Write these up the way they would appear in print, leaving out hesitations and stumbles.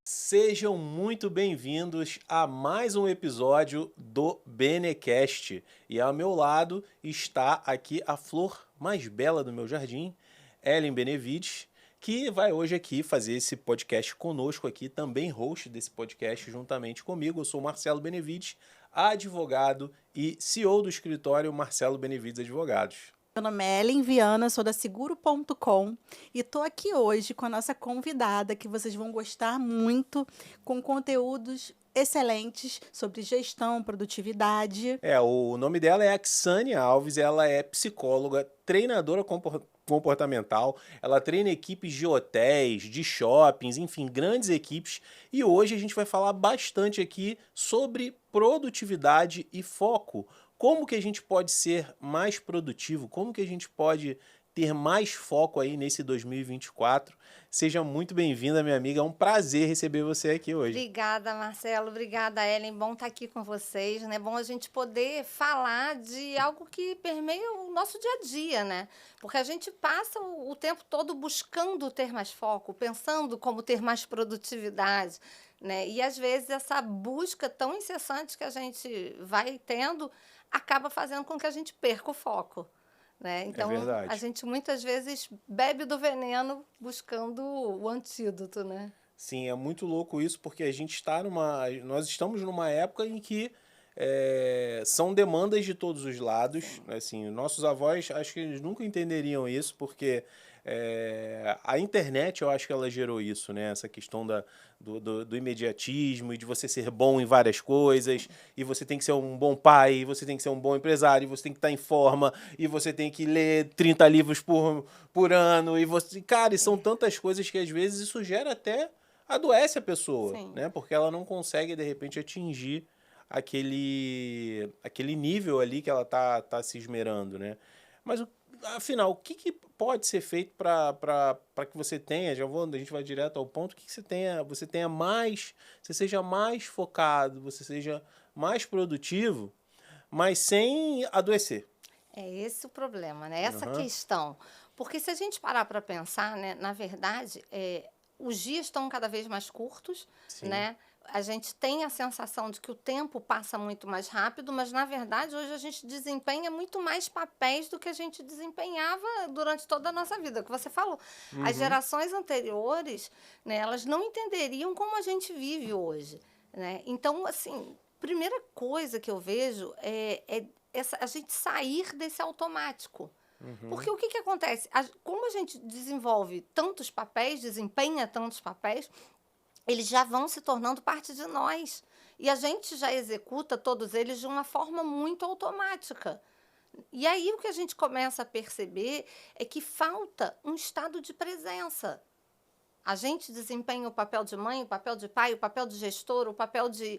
Sejam muito bem-vindos a mais um episódio do Benecast. E ao meu lado está aqui a flor mais bela do meu jardim, Ellen Benevides, que vai hoje aqui fazer esse podcast conosco aqui, também host desse podcast juntamente comigo. Eu sou Marcelo Benevides, advogado e CEO do escritório Marcelo Benevides Advogados. Meu nome é Ellen Viana, sou da Seguro.com e estou aqui hoje com a nossa convidada, que vocês vão gostar muito, com conteúdos excelentes sobre gestão, produtividade. O nome dela é Axane Alves, ela é psicóloga, treinadora comportamental, ela treina equipes de hotéis, de shoppings, enfim, grandes equipes. E hoje a gente vai falar bastante aqui sobre produtividade e foco. Como que a gente pode ser mais produtivo? Como que a gente pode ter mais foco aí nesse 2024? Seja muito bem-vinda, minha amiga. É um prazer receber você aqui hoje. Obrigada, Marcelo. Obrigada, Ellen. Bom estar aqui com vocês, né? Bom a gente poder falar de algo que permeia o nosso dia a dia, né? Porque a gente passa o tempo todo buscando ter mais foco, pensando como ter mais produtividade, né? E às vezes essa busca tão incessante que a gente vai tendo acaba fazendo com que a gente perca o foco, né? Então, a gente muitas vezes bebe do veneno buscando o antídoto, né? Sim, é muito louco isso, porque nós estamos numa época em que são demandas de todos os lados. Assim, nossos avós, acho que eles nunca entenderiam isso, porque a internet, eu acho que ela gerou isso, né? Essa questão do imediatismo e de você ser bom em várias coisas, e você tem que ser um bom pai, e você tem que ser um bom empresário, e você tem que estar em forma, e você tem que ler 30 livros por ano, Cara, e são tantas coisas que às vezes isso gera até adoece a pessoa, né? Porque ela não consegue, de repente, atingir aquele nível ali que ela tá se esmerando, né? Mas, afinal, o que pode ser feito para que você tenha, a gente vai direto ao ponto, que você tenha mais, você seja mais focado, você seja mais produtivo, mas sem adoecer? É esse o problema, né? Essa questão. Porque se a gente parar para pensar, né, na verdade, os dias estão cada vez mais curtos, né? A gente tem a sensação de que o tempo passa muito mais rápido, mas, na verdade, hoje a gente desempenha muito mais papéis do que a gente desempenhava durante toda a nossa vida. O que você falou. As gerações anteriores, né, elas não entenderiam como a gente vive hoje, né? Então, assim, primeira coisa que eu vejo é a gente sair desse automático. Porque o que acontece? Como a gente desenvolve tantos papéis, desempenha tantos papéis, eles já vão se tornando parte de nós. E a gente já executa todos eles de uma forma muito automática. E aí o que a gente começa a perceber é que falta um estado de presença. A gente desempenha o papel de mãe, o papel de pai, o papel de gestor, o papel de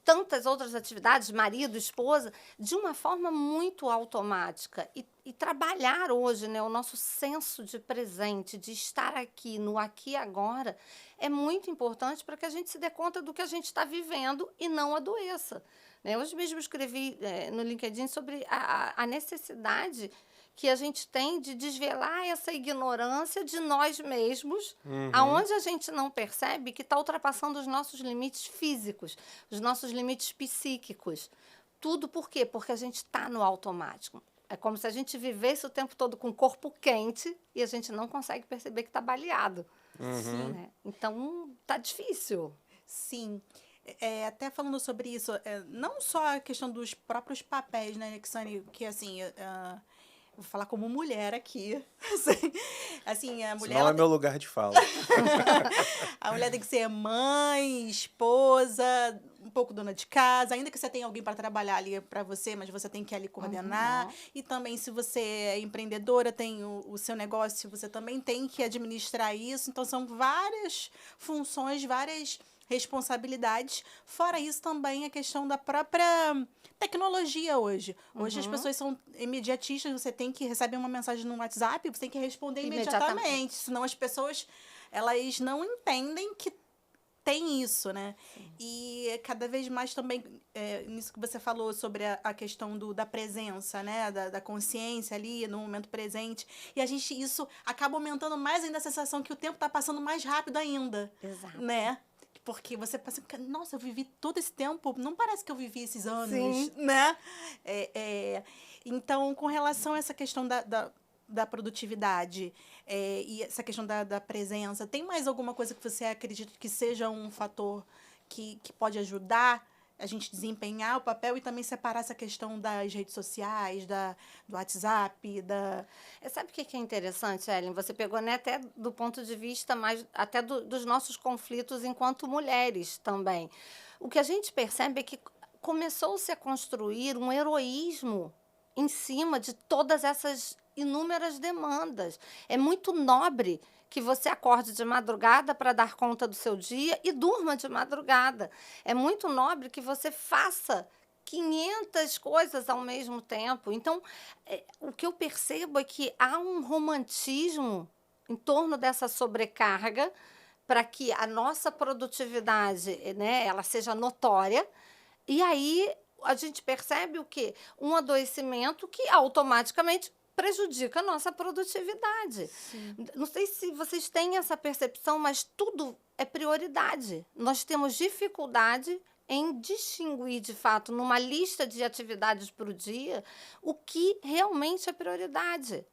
tantas outras atividades, marido, esposa, de uma forma muito automática. E trabalhar hoje, né, o nosso senso de presente, de estar aqui, no aqui e agora, é muito importante para que a gente se dê conta do que a gente está vivendo e não adoeça. Né? Hoje mesmo escrevi no LinkedIn sobre a necessidade que a gente tem de desvelar essa ignorância de nós mesmos, aonde a gente não percebe que está ultrapassando os nossos limites físicos, os nossos limites psíquicos. Tudo por quê? Porque a gente está no automático. É como se a gente vivesse o tempo todo com o corpo quente e a gente não consegue perceber que está baleado. Né? Então, tá difícil. Sim. Até falando sobre isso, não só a questão dos próprios papéis, né, Nexane, que assim... Vou falar como mulher aqui. Assim, a mulher... Não é meu lugar de fala. A mulher tem que ser mãe, esposa, um pouco dona de casa, ainda que você tenha alguém para trabalhar ali para você, mas você tem que ali coordenar. E também, se você é empreendedora, tem o seu negócio, você também tem que administrar isso. Então, são várias funções, várias responsabilidades. Fora isso, também a questão da própria tecnologia hoje. Hoje as pessoas são imediatistas, você tem que receber uma mensagem no WhatsApp, você tem que responder imediatamente. Senão as pessoas, elas não entendem que tem isso, né? E cada vez mais também, nisso que você falou sobre a questão da presença, né? Da consciência ali, no momento presente. E isso acaba aumentando mais ainda a sensação que o tempo está passando mais rápido ainda. Exato. Né? Porque você pensa, nossa, eu vivi todo esse tempo, não parece que eu vivi esses anos, Sim. né? Então, com relação a essa questão da produtividade e essa questão da presença, tem mais alguma coisa que você acredita que seja um fator que pode ajudar a gente desempenhar o papel e também separar essa questão das redes sociais, do WhatsApp, Sabe o que é interessante, Ellen? Você pegou, né, até do ponto de vista mais até dos nossos conflitos enquanto mulheres também. O que a gente percebe é que começou-se a construir um heroísmo em cima de todas essas inúmeras demandas. É muito nobre que você acorde de madrugada para dar conta do seu dia e durma de madrugada. É muito nobre que você faça 500 coisas ao mesmo tempo. Então, o que eu percebo é que há um romantismo em torno dessa sobrecarga para que a nossa produtividade, né, ela seja notória. E aí a gente percebe o quê? Um adoecimento que automaticamente prejudica a nossa produtividade. Sim. Não sei se vocês têm essa percepção, mas tudo é prioridade. Nós temos dificuldade em distinguir, de fato, numa lista de atividades para o dia, o que realmente é prioridade.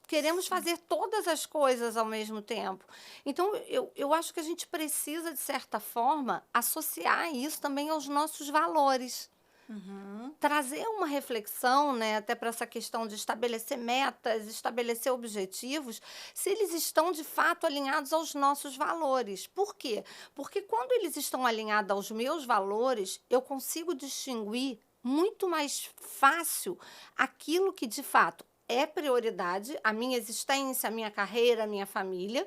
Queremos fazer todas as coisas ao mesmo tempo. Então, eu acho que a gente precisa, de certa forma, associar isso também aos nossos valores. Trazer uma reflexão, né, até para essa questão de estabelecer metas, estabelecer objetivos, se eles estão de fato alinhados aos nossos valores. Por quê? Porque quando eles estão alinhados aos meus valores, eu consigo distinguir muito mais fácil aquilo que de fato é prioridade, a minha existência, a minha carreira, a minha família,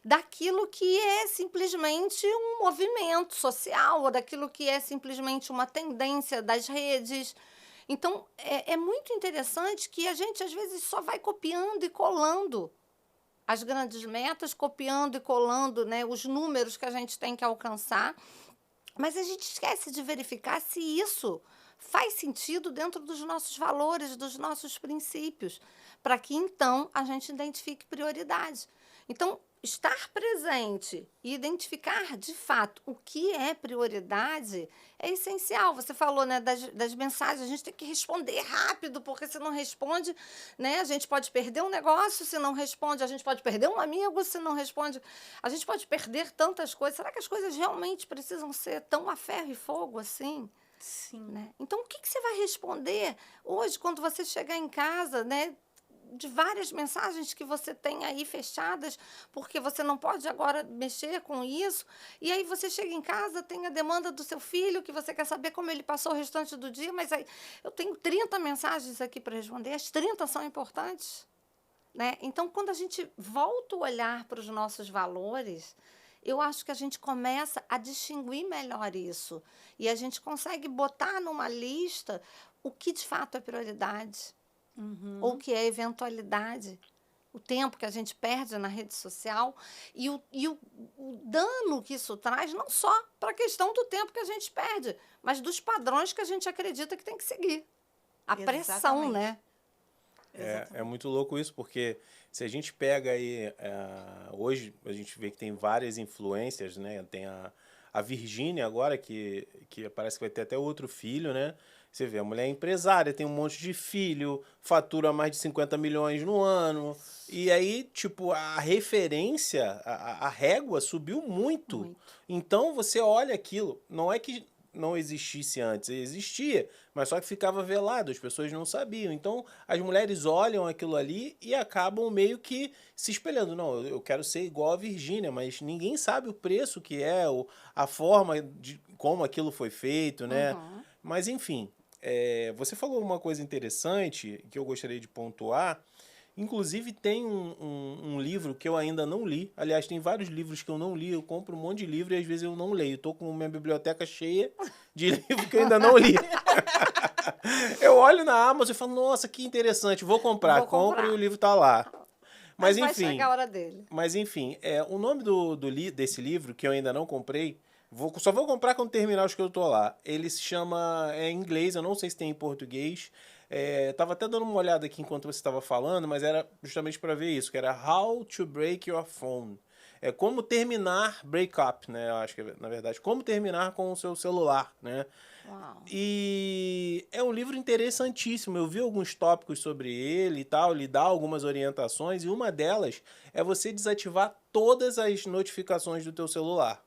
daquilo que é simplesmente um movimento social, ou daquilo que é simplesmente uma tendência das redes. Então, é muito interessante que a gente, às vezes, só vai copiando e colando as grandes metas, copiando e colando, né, os números que a gente tem que alcançar, mas a gente esquece de verificar se isso faz sentido dentro dos nossos valores, dos nossos princípios, para que, então, a gente identifique prioridade. Então, estar presente e identificar, de fato, o que é prioridade é essencial. Você falou, né, das mensagens, a gente tem que responder rápido, porque se não responde, né, a gente pode perder um negócio se não responde, a gente pode perder um amigo se não responde, a gente pode perder tantas coisas. Será que as coisas realmente precisam ser tão a ferro e fogo assim? Sim. Né? Então, o que você vai responder hoje, quando você chegar em casa, né? De várias mensagens que você tem aí fechadas, porque você não pode agora mexer com isso, e aí você chega em casa, tem a demanda do seu filho, que você quer saber como ele passou o restante do dia, mas aí eu tenho 30 mensagens aqui para responder, as 30 são importantes. Né? Então, quando a gente volta o olhar para os nossos valores, eu acho que a gente começa a distinguir melhor isso, e a gente consegue botar numa lista o que de fato é prioridade. Ou o que é eventualidade, o tempo que a gente perde na rede social e o dano que isso traz, não só para a questão do tempo que a gente perde, mas dos padrões que a gente acredita que tem que seguir. A pressão, né? É muito louco isso, porque se a gente pega aí, hoje a gente vê que tem várias influências, né? Tem a Virgínia agora, que parece que vai ter até outro filho, né? Você vê, a mulher é empresária, tem um monte de filho, fatura mais de 50 milhões no ano. E aí, tipo, a referência, a régua subiu muito. Então, você olha aquilo, não é que não existisse antes, existia, mas só que ficava velado, as pessoas não sabiam. Então, as mulheres olham aquilo ali e acabam meio que se espelhando. Não, eu quero ser igual a Virgínia, mas ninguém sabe o preço que é, a forma de como aquilo foi feito, né? Mas, enfim... você falou uma coisa interessante que eu gostaria de pontuar. Inclusive, tem um livro que eu ainda não li. Aliás, tem vários livros que eu não li. Eu compro um monte de livro e às vezes eu não leio. Estou com minha biblioteca cheia de livros que eu ainda não li. Eu olho na Amazon e falo, nossa, que interessante, vou comprar. Compro e o livro está lá. Mas enfim, vai chegar a hora dele. Mas enfim, o nome desse livro, que eu ainda não comprei, Só vou comprar quando terminar os que eu tô lá. Ele se chama, em inglês, eu não sei se tem em português. Tava até dando uma olhada aqui enquanto você estava falando, mas era justamente para ver isso, que era How to Break Your Phone. É como terminar breakup, né? Eu acho que, na verdade, como terminar com o seu celular, né? Uau. E é um livro interessantíssimo. Eu vi alguns tópicos sobre ele e tal, ele dá algumas orientações, e uma delas é você desativar todas as notificações do teu celular.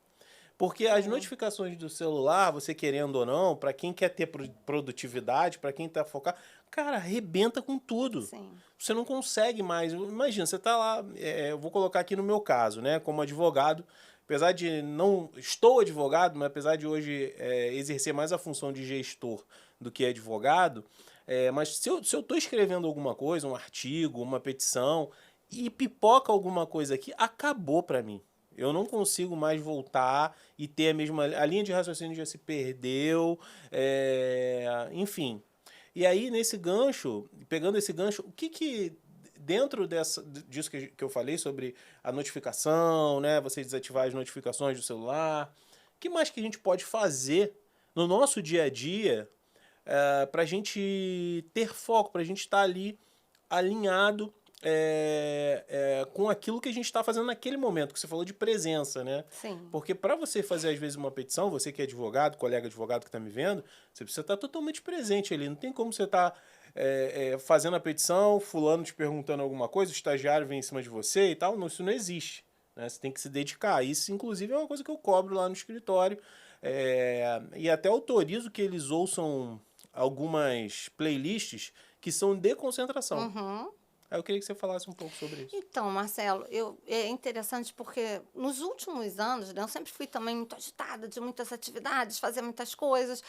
Porque as notificações do celular, você querendo ou não, para quem quer ter produtividade, para quem tá focado, cara, arrebenta com tudo. Sim. Você não consegue mais. Imagina, você tá lá, eu vou colocar aqui no meu caso, né, como advogado, apesar de não... Estou advogado, mas apesar de hoje exercer mais a função de gestor do que advogado, mas se eu tô escrevendo alguma coisa, um artigo, uma petição, e pipoca alguma coisa aqui, acabou para mim. Eu não consigo mais voltar e ter a mesma... A linha de raciocínio já se perdeu, enfim. E aí, nesse gancho, pegando esse gancho, o que dentro disso que eu falei sobre a notificação, né? Você desativar as notificações do celular, o que mais que a gente pode fazer no nosso dia a dia para a gente ter foco, para a gente estar ali alinhado com aquilo que a gente está fazendo naquele momento, que você falou de presença, né? Sim. Porque para você fazer, às vezes, uma petição, você que é advogado, colega advogado que está me vendo, você precisa estar totalmente presente ali. Não tem como você estar fazendo a petição, fulano te perguntando alguma coisa, o estagiário vem em cima de você e tal. Não, isso não existe, né? Você tem que se dedicar. Isso, inclusive, é uma coisa que eu cobro lá no escritório. E até autorizo que eles ouçam algumas playlists que são de concentração. Uhum. Aí eu queria que você falasse um pouco sobre isso. Então, Marcelo, é interessante porque nos últimos anos, né, eu sempre fui também muito agitada de muitas atividades, fazia muitas coisas,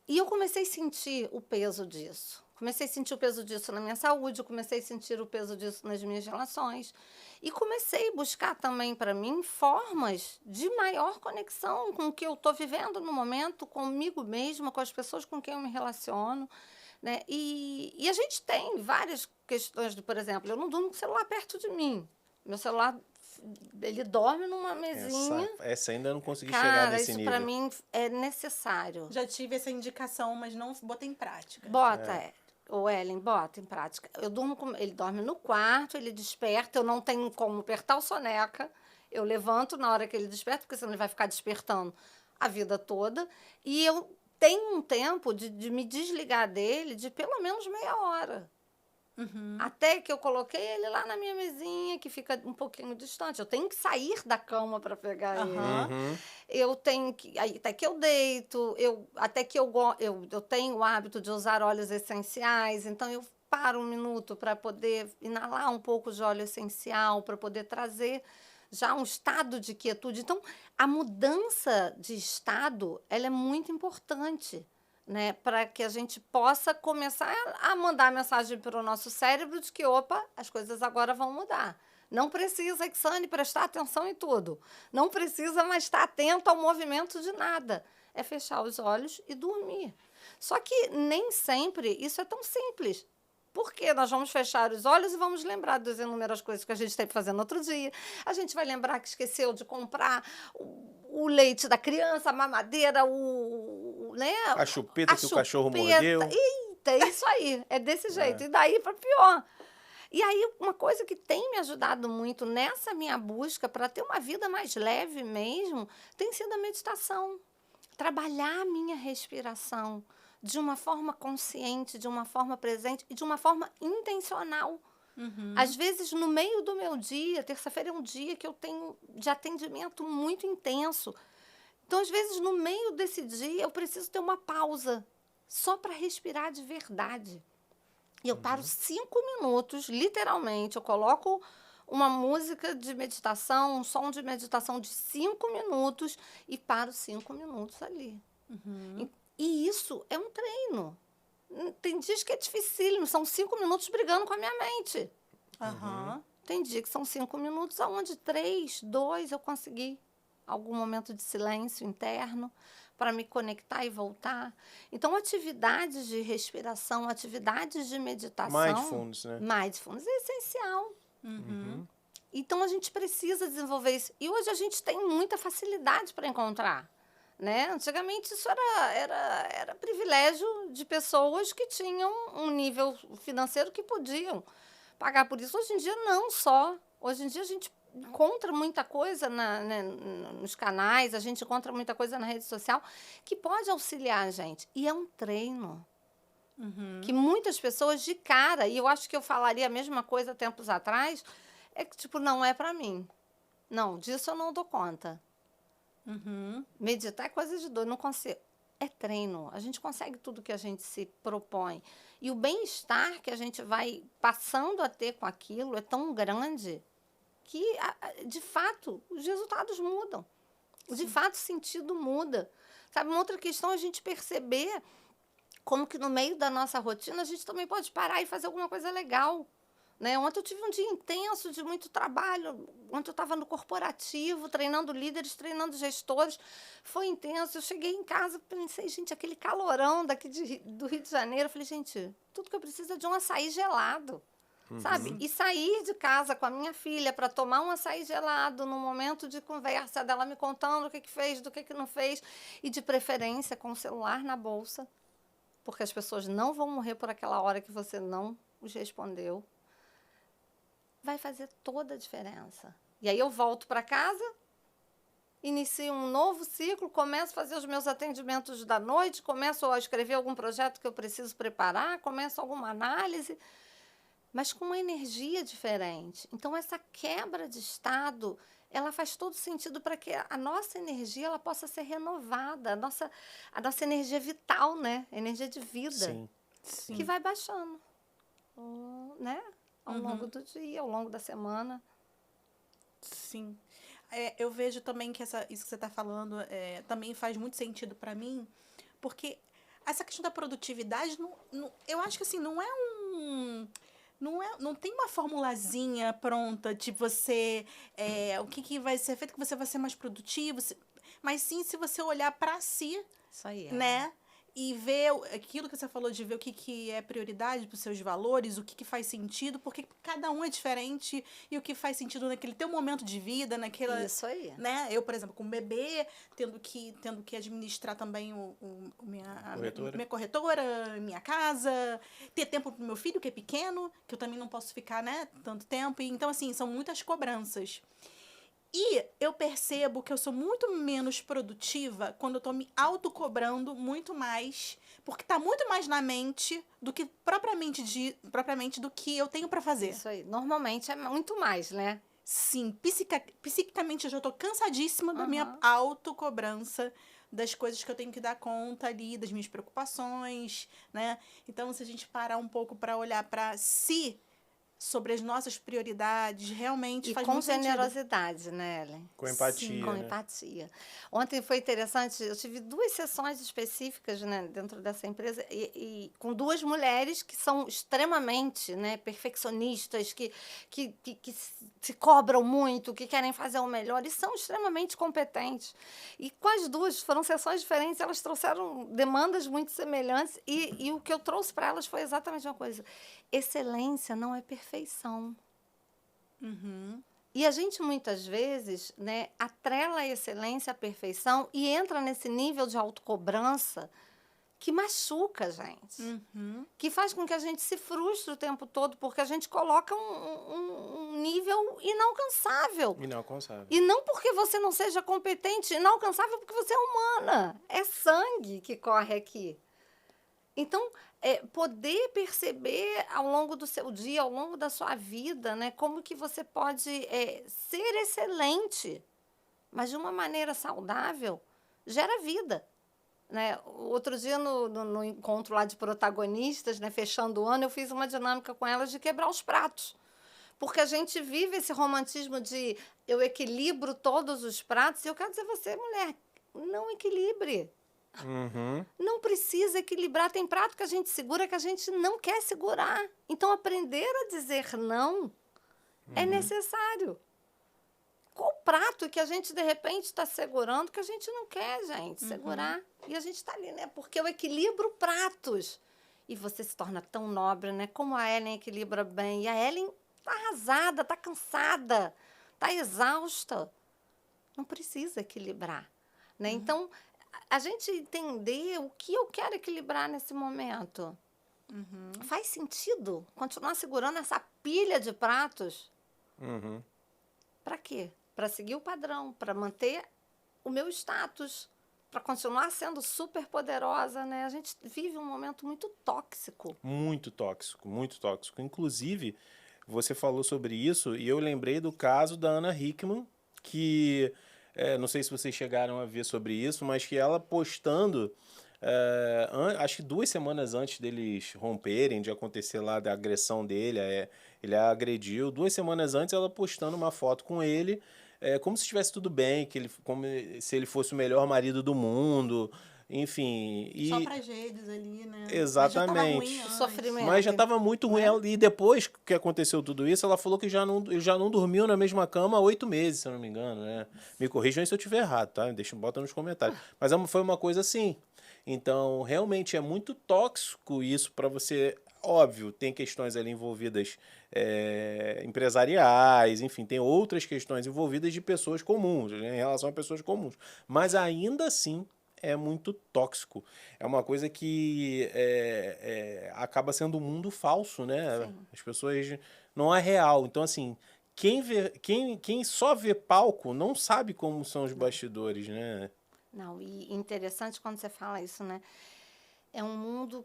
e eu comecei a sentir o peso disso. Comecei a sentir o peso disso na minha saúde, comecei a sentir o peso disso nas minhas relações. E comecei a buscar também para mim formas de maior conexão com o que eu estou vivendo no momento, comigo mesma, com as pessoas com quem eu me relaciono. Né? E a gente tem várias questões, por exemplo, eu não durmo com o celular perto de mim. Meu celular, ele dorme numa mesinha. Essa ainda eu não consegui Cara, chegar nesse isso nível. para mim é necessário. Já tive essa indicação, mas não botei em prática. Bota, o Ellen, bota em prática. Eu durmo ele dorme no quarto, ele desperta, eu não tenho como apertar o soneca. Eu levanto na hora que ele desperta, porque senão ele vai ficar despertando a vida toda. E eu tenho um tempo de me desligar dele de pelo menos meia hora. Uhum. Até que eu coloquei ele lá na minha mesinha, que fica um pouquinho distante. Eu tenho que sair da cama para pegar ele. Uhum. Eu tenho que... Até que eu deito, até que eu tenho o hábito de usar óleos essenciais, então eu paro um minuto para poder inalar um pouco de óleo essencial, para poder trazer já um estado de quietude. Então, a mudança de estado, ela é muito importante, né? Para que a gente possa começar a mandar mensagem para o nosso cérebro de que, opa, as coisas agora vão mudar. Não precisa, Ixane, prestar atenção em tudo. Não precisa mais estar atento ao movimento de nada. É fechar os olhos e dormir. Só que nem sempre isso é tão simples. Porque nós vamos fechar os olhos e vamos lembrar das inúmeras coisas que a gente tem que fazer no outro dia. A gente vai lembrar que esqueceu de comprar o leite da criança, a mamadeira, né? A chupeta que o cachorro mordeu. Eita, é isso aí. É desse jeito. E daí para pior. E aí, uma coisa que tem me ajudado muito nessa minha busca para ter uma vida mais leve mesmo, tem sido a meditação. Trabalhar a minha respiração de uma forma consciente, de uma forma presente e de uma forma intencional. Uhum. Às vezes, no meio do meu dia, terça-feira é um dia que eu tenho de atendimento muito intenso. Então, às vezes, no meio desse dia, eu preciso ter uma pausa só para respirar de verdade. E eu paro 5 minutos, literalmente, eu coloco uma música de meditação, um som de meditação de 5 minutos e paro 5 minutos ali. Uhum. E isso é um treino. Tem dias que é dificílimo, são 5 minutos brigando com a minha mente. Uhum. Tem dia que são 5 minutos, onde 3, 2 eu consegui algum momento de silêncio interno para me conectar e voltar. Então, atividades de respiração, atividades de meditação... Mindfulness, né? Mindfulness é essencial. Uhum. Então, a gente precisa desenvolver isso. E hoje a gente tem muita facilidade para encontrar. né? Antigamente isso era privilégio de pessoas que tinham um nível financeiro que podiam pagar por isso. Hoje em dia, não só. Hoje em dia, a gente encontra muita coisa né, nos canais, a gente encontra muita coisa na rede social que pode auxiliar a gente. E é um treino. Que muitas pessoas de cara, e eu acho que eu falaria a mesma coisa tempos atrás, é que, tipo, não é para mim. Não, disso eu não dou conta. Meditar é coisa de doido, não consigo. É treino. A gente consegue tudo que a gente se propõe. E o bem-estar que a gente vai passando a ter com aquilo é tão grande que, de fato, os resultados mudam. De fato, o sentido muda. Sabe, uma outra questão é a gente perceber como que no meio da nossa rotina a gente também pode parar e fazer alguma coisa legal. Né? Ontem eu tive um dia intenso de muito trabalho. Ontem eu estava no corporativo, treinando líderes, treinando gestores. Foi intenso. Eu cheguei em casa, pensei, gente, aquele calorão daqui do Rio de Janeiro. Eu falei, gente, tudo que eu preciso é de um açaí gelado. Sabe? E sair de casa com a minha filha para tomar um açaí gelado num momento de conversa dela me contando o que fez, do que não fez. E, de preferência, com o celular na bolsa. Porque as pessoas não vão morrer por aquela hora que você não os respondeu. Vai fazer toda a diferença. E aí eu volto para casa, inicio um novo ciclo, começo a fazer os meus atendimentos da noite, começo a escrever algum projeto que eu preciso preparar, começo alguma análise, mas com uma energia diferente. Então, essa quebra de estado, ela faz todo sentido para que a nossa energia ela possa ser renovada, a nossa energia vital, né? Energia de vida, Sim. que vai baixando, né? Ao longo do dia, ao longo da semana. Sim. Eu vejo também que isso que você está falando também faz muito sentido para mim, porque essa questão da produtividade, eu acho que assim, não tem uma formulazinha pronta de você, o que vai ser feito que você vai ser mais produtivo, mas sim se você olhar para si, Isso aí. né? E ver aquilo que você falou de ver o que é prioridade para os seus valores, o que faz sentido, porque cada um é diferente e o que faz sentido naquele teu momento de vida, naquela... Isso aí. Né? Eu, por exemplo, com um bebê, tendo que administrar também minha corretora, minha casa, ter tempo para o meu filho, que é pequeno, que eu também não posso ficar, né, tanto tempo. Então, assim, são muitas cobranças. E eu percebo que eu sou muito menos produtiva quando eu tô me autocobrando muito mais, porque tá muito mais na mente do que propriamente do que eu tenho para fazer. Isso aí. Normalmente é muito mais, né? Sim, psiquicamente eu já tô cansadíssima da minha autocobrança, das coisas que eu tenho que dar conta ali, das minhas preocupações, né? Então, se a gente parar um pouco para olhar para si, sobre as nossas prioridades, realmente faz muito sentido. E com generosidade, né, Ellen? Com empatia. Sim, com né? empatia. Ontem foi interessante, eu tive 2 sessões específicas, né, dentro dessa empresa, e com 2 mulheres que são extremamente, né, perfeccionistas, que se cobram muito, que querem fazer o melhor, e são extremamente competentes. E com as 2, foram sessões diferentes, elas trouxeram demandas muito semelhantes, e o que eu trouxe para elas foi exatamente uma coisa. Excelência não é perfeição. E a gente, muitas vezes, né, atrela a excelência à perfeição e entra nesse nível de autocobrança que machuca a gente. Que faz com que a gente se frustre o tempo todo, porque a gente coloca um nível inalcançável. Inalcançável. E não porque você não seja competente, inalcançável porque você é humana. É sangue que corre aqui. Então, poder perceber ao longo do seu dia, ao longo da sua vida, né, como que você pode ser excelente, mas de uma maneira saudável, gera vida. Né? Outro dia, no encontro lá de protagonistas, né, fechando o ano, eu fiz uma dinâmica com elas de quebrar os pratos. Porque a gente vive esse romantismo de eu equilibro todos os pratos, e eu quero dizer a você, mulher, não equilibre. Não precisa equilibrar. Tem prato que a gente segura que a gente não quer segurar. Então, aprender a dizer não é necessário. Qual prato que a gente, de repente, está segurando que a gente não quer, gente, segurar? E a gente está ali, né? Porque eu equilibro pratos. E você se torna tão nobre, né? Como a Ellen equilibra bem. E a Ellen está arrasada, está cansada, está exausta. Não precisa equilibrar. Né? Então, a gente entender o que eu quero equilibrar nesse momento. Faz sentido continuar segurando essa pilha de pratos? Para quê? Para seguir o padrão, para manter o meu status, para continuar sendo super poderosa, né? A gente vive um momento muito tóxico. Muito tóxico, muito tóxico. Inclusive, você falou sobre isso e eu lembrei do caso da Ana Hickman, que não sei se vocês chegaram a ver sobre isso, mas que ela postando, acho que 2 semanas antes deles romperem, de acontecer lá da agressão dele, ele a agrediu, 2 semanas antes ela postando uma foto com ele, como se estivesse tudo bem, como se ele fosse o melhor marido do mundo, enfim. Só pras redes ali, né? Exatamente. Mas já tava ruim O antes. sofrimento. Mas já estava muito ruim. E depois que aconteceu tudo isso, ela falou que já não dormiu na mesma cama há 8 meses, se eu não me engano, né? Me corrijam se eu estiver errado, tá? Bota nos comentários. Mas foi uma coisa assim. Então, realmente é muito tóxico isso para você. Óbvio, tem questões ali envolvidas empresariais, enfim, tem outras questões envolvidas de pessoas comuns, né, em relação a pessoas comuns. Mas ainda assim é muito tóxico. É uma coisa que acaba sendo um mundo falso, né? Sim. As pessoas não é real. Então, assim, quem só vê palco não sabe como são os bastidores, né? Não, e interessante quando você fala isso, né? É um mundo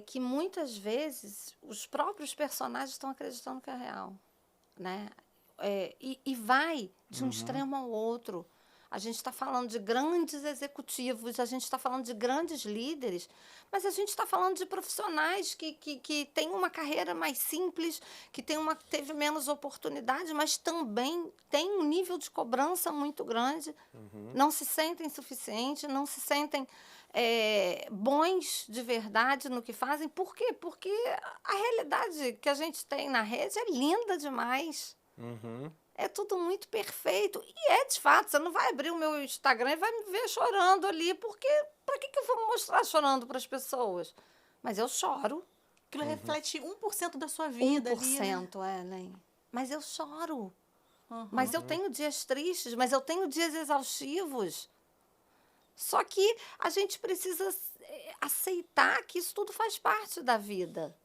que muitas vezes os próprios personagens estão acreditando que é real, né? E vai de um extremo ao outro. A gente está falando de grandes executivos, a gente está falando de grandes líderes, mas a gente está falando de profissionais que têm uma carreira mais simples, que teve menos oportunidade, mas também tem um nível de cobrança muito grande, não se sentem suficientes, não se sentem bons de verdade no que fazem. Por quê? Porque a realidade que a gente tem na rede é linda demais. É tudo muito perfeito. E de fato, você não vai abrir o meu Instagram e vai me ver chorando ali, porque para que eu vou mostrar chorando para as pessoas? Mas eu choro. Aquilo reflete 1% da sua vida 1%, ali, né? Ellen. Mas eu choro. Mas eu tenho dias tristes, mas eu tenho dias exaustivos. Só que a gente precisa aceitar que isso tudo faz parte da vida.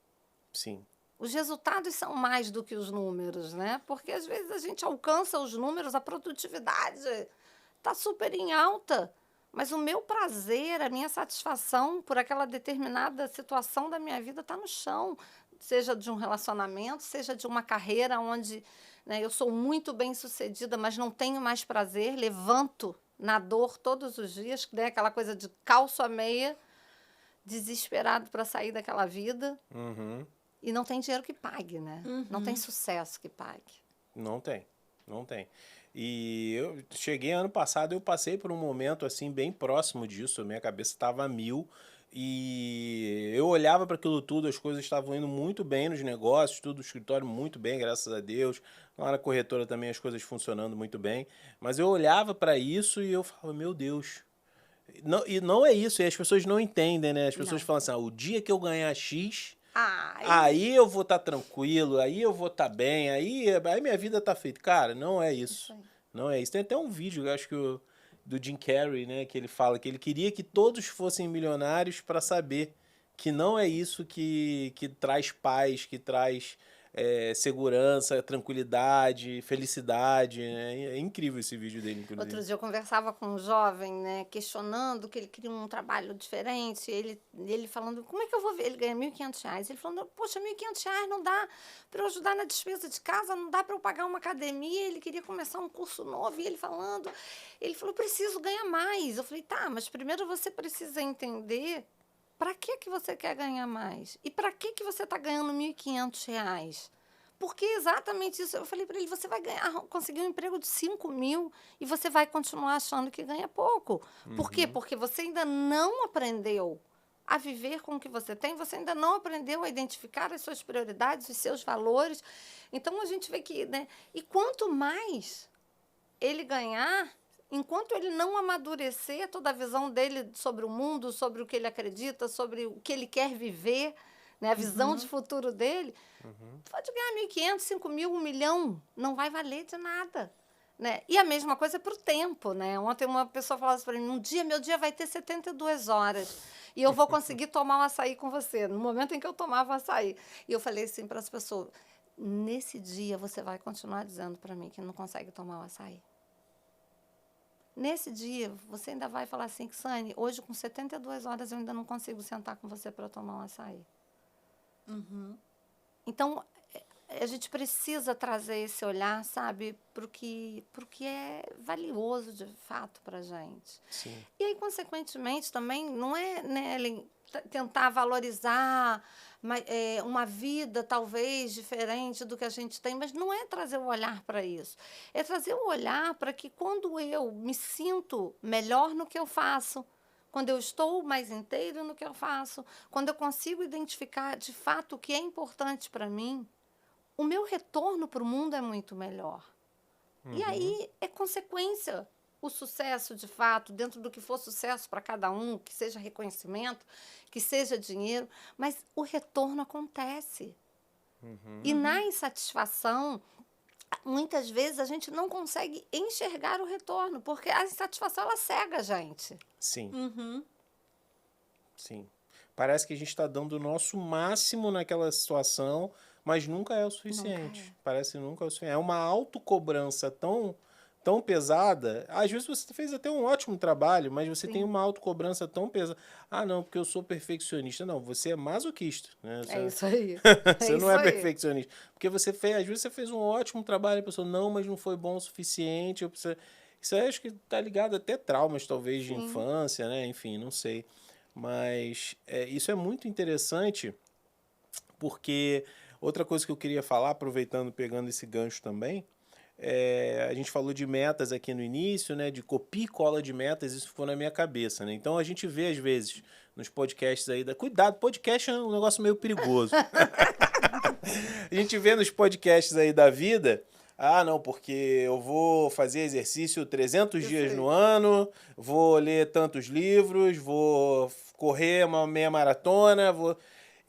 Sim. Os resultados são mais do que os números, né? Porque às vezes a gente alcança os números, a produtividade está super em alta, mas o meu prazer, a minha satisfação por aquela determinada situação da minha vida está no chão, seja de um relacionamento, seja de uma carreira onde, né, eu sou muito bem-sucedida, mas não tenho mais prazer, levanto na dor todos os dias, né? Aquela coisa de calço a meia, desesperado para sair daquela vida. E não tem dinheiro que pague, né? Não tem sucesso que pague. Não tem, não tem. E eu cheguei ano passado, eu passei por um momento assim bem próximo disso, a minha cabeça estava a 1000 e eu olhava para aquilo tudo, as coisas estavam indo muito bem nos negócios, tudo, o escritório muito bem, graças a Deus, lá na corretora também as coisas funcionando muito bem, mas eu olhava para isso e eu falava, meu Deus, e não é isso, e as pessoas não entendem, né? As pessoas falam assim, o dia que eu ganhar X... aí eu vou estar tranquilo, aí eu vou estar bem, aí minha vida tá feita. Cara, não é isso. Não é isso. Tem até um vídeo, eu acho que do Jim Carrey, né, que ele fala que ele queria que todos fossem milionários para saber que não é isso que traz paz, que traz segurança, tranquilidade, felicidade, né? É incrível esse vídeo dele, inclusive. Outro dia eu conversava com um jovem, né, questionando que ele queria um trabalho diferente, ele falando, como é que eu vou ver? Ele ganha R$1.500. Ele falando, poxa, R$1.500 não dá para eu ajudar na despesa de casa, não dá para eu pagar uma academia, ele queria começar um curso novo, e ele falou, preciso ganhar mais. Eu falei, tá, mas primeiro você precisa entender para que você quer ganhar mais? E para que você está ganhando R$1.500? Porque exatamente isso. Eu falei para ele, você vai conseguir um emprego de 5.000 e você vai continuar achando que ganha pouco. Por quê? Porque você ainda não aprendeu a viver com o que você tem, você ainda não aprendeu a identificar as suas prioridades, os seus valores. Então, a gente vê que... né? E quanto mais ele ganhar... Enquanto ele não amadurecer toda a visão dele sobre o mundo, sobre o que ele acredita, sobre o que ele quer viver, né, a visão de futuro dele, pode ganhar 1.500, 5.000, 1 milhão, não vai valer de nada. Né? E a mesma coisa para o tempo, né? Ontem uma pessoa falava assim para mim, meu dia vai ter 72 horas e eu vou conseguir tomar um açaí com você, no momento em que eu tomava o açaí. E eu falei assim para as pessoas, nesse dia você vai continuar dizendo para mim que não consegue tomar o açaí. Nesse dia, você ainda vai falar assim, Sani, hoje com 72 horas eu ainda não consigo sentar com você para tomar um açaí. Então, a gente precisa trazer esse olhar, sabe, para o que é valioso, de fato, para a gente. Sim. E aí, consequentemente, também, não é, né, Ellen, tentar valorizar uma vida, talvez, diferente do que a gente tem, mas não é trazer o olhar para isso. É trazer o olhar para que, quando eu me sinto melhor no que eu faço, quando eu estou mais inteiro no que eu faço, quando eu consigo identificar, de fato, o que é importante para mim, o meu retorno para o mundo é muito melhor. E aí é consequência o sucesso, de fato, dentro do que for sucesso para cada um, que seja reconhecimento, que seja dinheiro, mas o retorno acontece. E na insatisfação, muitas vezes a gente não consegue enxergar o retorno, porque a insatisfação, ela cega a gente. Sim. Sim. Parece que a gente está dando o nosso máximo naquela situação, mas nunca é o suficiente. Nunca é. Parece que nunca é o suficiente. É uma autocobrança tão pesada. Às vezes você fez até um ótimo trabalho, mas você tem uma autocobrança tão pesada. Ah, não, porque eu sou perfeccionista. Não, você é masoquista. Né? É isso aí. Você não é perfeccionista. Porque você fez, às vezes você fez um ótimo trabalho, a pessoa, não, mas não foi bom o suficiente. Isso aí acho que tá ligado até traumas, talvez, de infância, né? Enfim, não sei. Mas isso é muito interessante, porque outra coisa que eu queria falar, aproveitando, pegando esse gancho também, a gente falou de metas aqui no início, né? De copia e cola de metas, isso ficou na minha cabeça, né? Então a gente vê, às vezes, nos podcasts aí Cuidado, podcast é um negócio meio perigoso. A gente vê nos podcasts aí da vida... Ah, não, porque eu vou fazer exercício 300 dias no ano, vou ler tantos livros, vou correr uma meia maratona,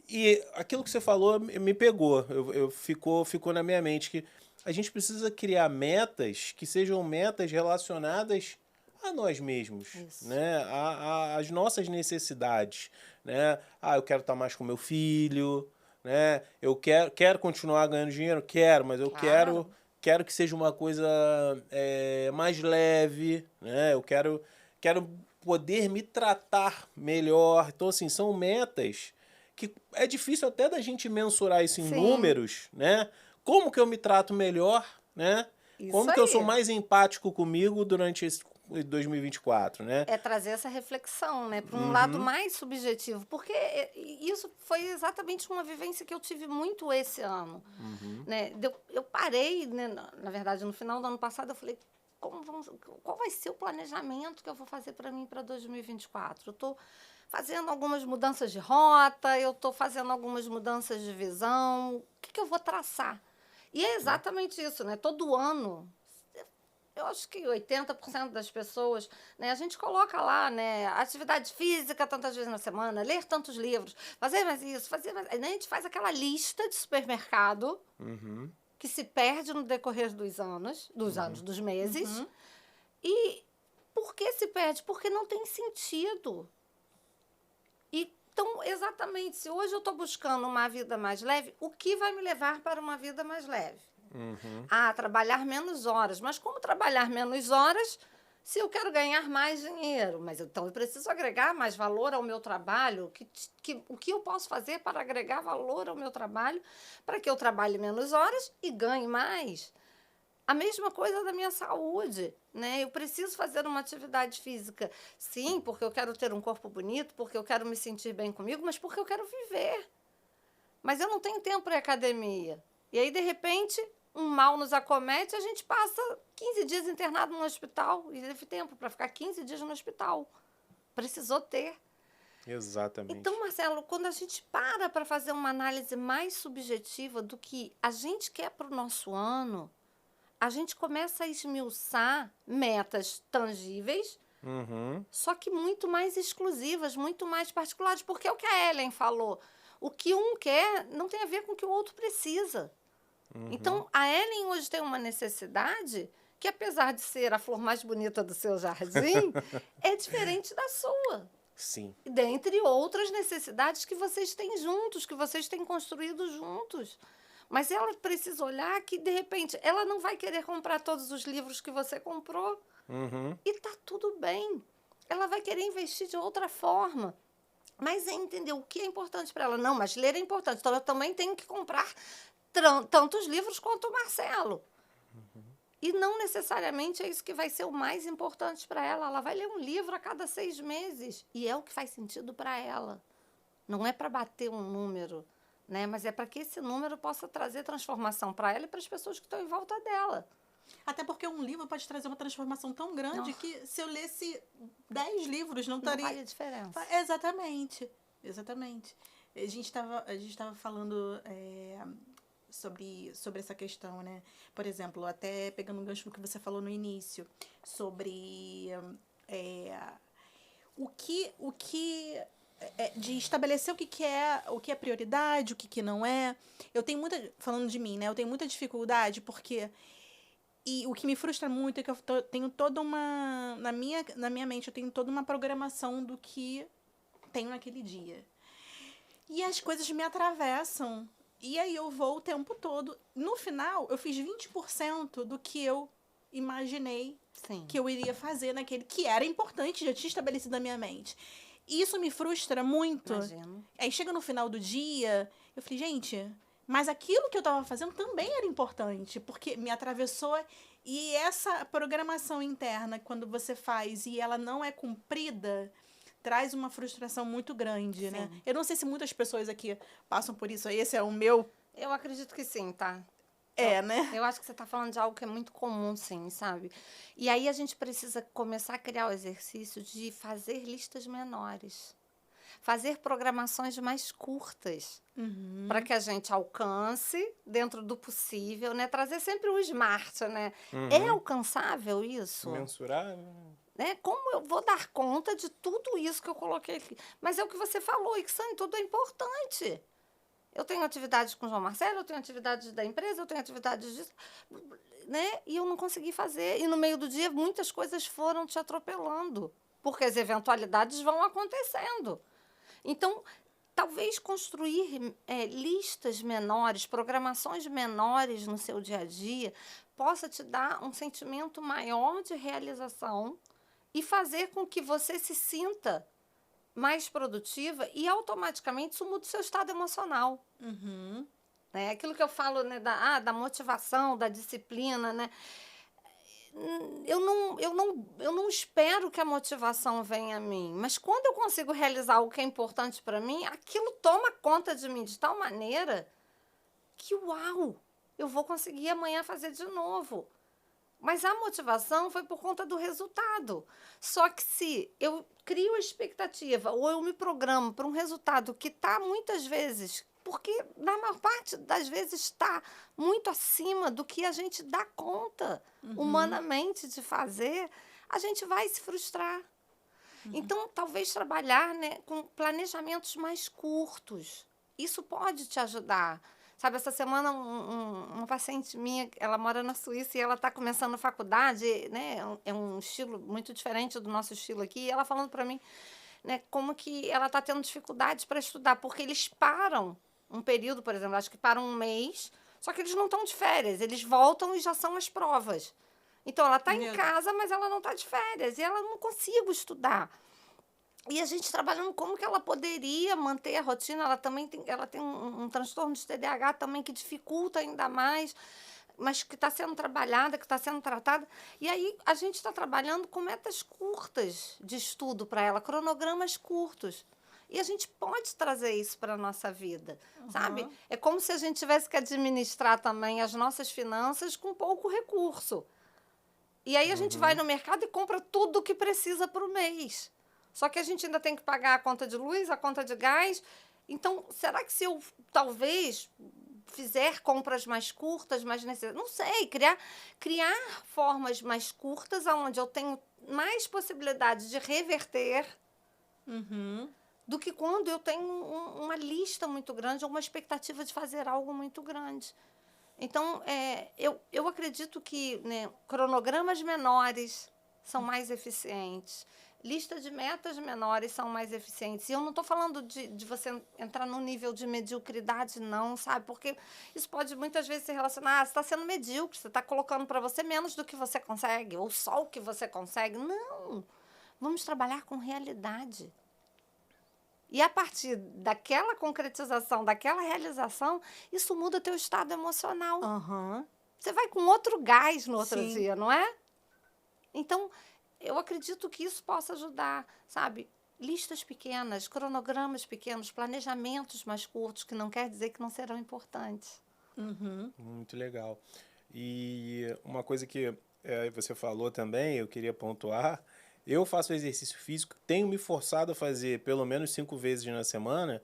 E aquilo que você falou me pegou, ficou na minha mente que a gente precisa criar metas que sejam metas relacionadas a nós mesmos, né? Às nossas necessidades, né? Ah, eu quero estar mais com meu filho, né? Eu quero continuar ganhando dinheiro? Quero, mas eu quero que seja uma coisa mais leve, né? Eu quero poder me tratar melhor. Então, assim, são metas que é difícil até da gente mensurar isso em números, né? Como que eu me trato melhor, né? Como que eu sou mais empático comigo durante esse 2024, né? É trazer essa reflexão, né, para um lado mais subjetivo, porque isso foi exatamente uma vivência que eu tive muito esse ano, né? Eu parei, né, na verdade, no final do ano passado, eu falei, qual vai ser o planejamento que eu vou fazer para mim para 2024? Eu estou fazendo algumas mudanças de rota, eu estou fazendo algumas mudanças de visão, o que eu vou traçar? E é exatamente isso, né? Todo ano, eu acho que 80% das pessoas, né, a gente coloca lá, né, atividade física tantas vezes na semana, ler tantos livros, fazer mais isso, fazer mais... Aí a gente faz aquela lista de supermercado que se perde no decorrer dos meses. E por que se perde? Porque não tem sentido. Então, exatamente, se hoje eu estou buscando uma vida mais leve, o que vai me levar para uma vida mais leve? Trabalhar menos horas. Mas como trabalhar menos horas se eu quero ganhar mais dinheiro? Mas então eu preciso agregar mais valor ao meu trabalho. O que eu posso fazer para agregar valor ao meu trabalho para que eu trabalhe menos horas e ganhe mais? A mesma coisa da minha saúde, né? Eu preciso fazer uma atividade física, sim, porque eu quero ter um corpo bonito, porque eu quero me sentir bem comigo, mas porque eu quero viver. Mas eu não tenho tempo para academia. E aí, de repente, um mal nos acomete, a gente passa 15 dias internado no hospital. E teve tempo para ficar 15 dias no hospital. Precisou ter. Exatamente. Então, Marcelo, quando a gente para fazer uma análise mais subjetiva do que a gente quer para o nosso ano, a gente começa a esmiuçar metas tangíveis, só que muito mais exclusivas, muito mais particulares. Porque é o que a Ellen falou. O que um quer não tem a ver com o que o outro precisa. Então, a Ellen hoje tem uma necessidade que, apesar de ser a flor mais bonita do seu jardim, é diferente da sua. Sim. Dentre outras necessidades que vocês têm juntos, que vocês têm construído juntos. Mas ela precisa olhar que, de repente, ela não vai querer comprar todos os livros que você comprou. E tá tudo bem. Ela vai querer investir de outra forma. Mas é entender o que é importante para ela. Não, mas ler é importante. Então, eu também tenho que comprar tantos livros quanto o Marcelo. E não necessariamente é isso que vai ser o mais importante para ela. Ela vai ler um livro a cada 6 meses. E é o que faz sentido para ela. Não é para bater um número, né? Mas é para que esse número possa trazer transformação para ela e para as pessoas que estão em volta dela. Até porque um livro pode trazer uma transformação tão grande que se eu lesse 10 livros não estaria... Não faria diferença. Exatamente. Exatamente. A gente tava falando sobre essa questão, né? Por exemplo, até pegando um gancho do que você falou no início, sobre de estabelecer o que é prioridade, o que não é. Eu tenho falando de mim, né? Eu tenho muita dificuldade porque... E o que me frustra muito é que eu tenho toda uma... Na minha mente, eu tenho toda uma programação do que tenho naquele dia. E as coisas me atravessam. E aí eu vou o tempo todo. No final, eu fiz 20% do que eu imaginei que eu iria fazer naquele... Que era importante, já tinha estabelecido na minha mente. E isso me frustra muito. Imagino. Aí chega no final do dia, eu falei, gente... Mas aquilo que eu estava fazendo também era importante, porque me atravessou. E essa programação interna, quando você faz e ela não é cumprida, traz uma frustração muito grande, né? Eu não sei se muitas pessoas aqui passam por isso. Esse é o meu... Eu acredito que sim, tá? Né? Eu acho que você está falando de algo que é muito comum, sim, sabe? E aí a gente precisa começar a criar o exercício de fazer listas menores. Fazer programações mais curtas, para que a gente alcance dentro do possível, né? Trazer sempre o smart, né? É alcançável isso? Mensurável. Né? Como eu vou dar conta de tudo isso que eu coloquei aqui? Mas é o que você falou, Ixane, tudo é importante. Eu tenho atividades com o João Marcelo, eu tenho atividades da empresa, eu tenho atividades disso, né? E eu não consegui fazer. E no meio do dia, muitas coisas foram te atropelando, porque as eventualidades vão acontecendo. Então, talvez construir listas menores, programações menores no seu dia a dia, possa te dar um sentimento maior de realização e fazer com que você se sinta mais produtiva e automaticamente isso muda o seu estado emocional. Né? Aquilo que eu falo, né, da motivação, da disciplina, né? Eu não espero que a motivação venha a mim, mas quando eu consigo realizar o que é importante para mim, aquilo toma conta de mim de tal maneira que, uau, eu vou conseguir amanhã fazer de novo. Mas a motivação foi por conta do resultado. Só que se eu crio a expectativa ou eu me programo para um resultado que está muitas vezes... Porque, na maior parte das vezes, está muito acima do que a gente dá conta humanamente de fazer, a gente vai se frustrar. Então, talvez trabalhar, né, com planejamentos mais curtos. Isso pode te ajudar. Sabe, essa semana, uma paciente minha, ela mora na Suíça e ela está começando a faculdade, né, é um estilo muito diferente do nosso estilo aqui, e ela falando para mim, né, como que ela está tendo dificuldades para estudar, porque eles param um período, por exemplo, acho que param um mês, só que eles não estão de férias, eles voltam e já são as provas. Então, ela está em casa, mas ela não está de férias, e ela não consegue estudar. E a gente trabalhando como que ela poderia manter a rotina, ela também tem um transtorno de TDAH também que dificulta ainda mais, mas que está sendo trabalhada, que está sendo tratada. E aí a gente está trabalhando com metas curtas de estudo para ela, cronogramas curtos. E a gente pode trazer isso para a nossa vida, sabe? É como se a gente tivesse que administrar também as nossas finanças com pouco recurso. E aí a gente vai no mercado e compra tudo o que precisa para o mês. Só que a gente ainda tem que pagar a conta de luz, a conta de gás. Então, será que se eu, talvez, fizer compras mais curtas, mais necessárias? Não sei, criar formas mais curtas onde eu tenho mais possibilidades de reverter do que quando eu tenho uma lista muito grande ou uma expectativa de fazer algo muito grande. Então, eu acredito que, né, cronogramas menores são mais eficientes, lista de metas menores são mais eficientes. E eu não estou falando de você entrar num nível de mediocridade, não, sabe? Porque isso pode muitas vezes se relacionar, você está sendo medíocre, você está colocando para você menos do que você consegue, ou só o que você consegue. Não! Vamos trabalhar com realidade. E a partir daquela concretização, daquela realização, isso muda teu estado emocional. Aham. Você vai com outro gás no outro Sim. dia, não é? Então, eu acredito que isso possa ajudar, sabe? Listas pequenas, cronogramas pequenos, planejamentos mais curtos, que não quer dizer que não serão importantes. Uhum. Muito legal. E uma coisa que você falou também, eu queria pontuar, eu faço exercício físico, tenho me forçado a fazer pelo menos 5 vezes na semana,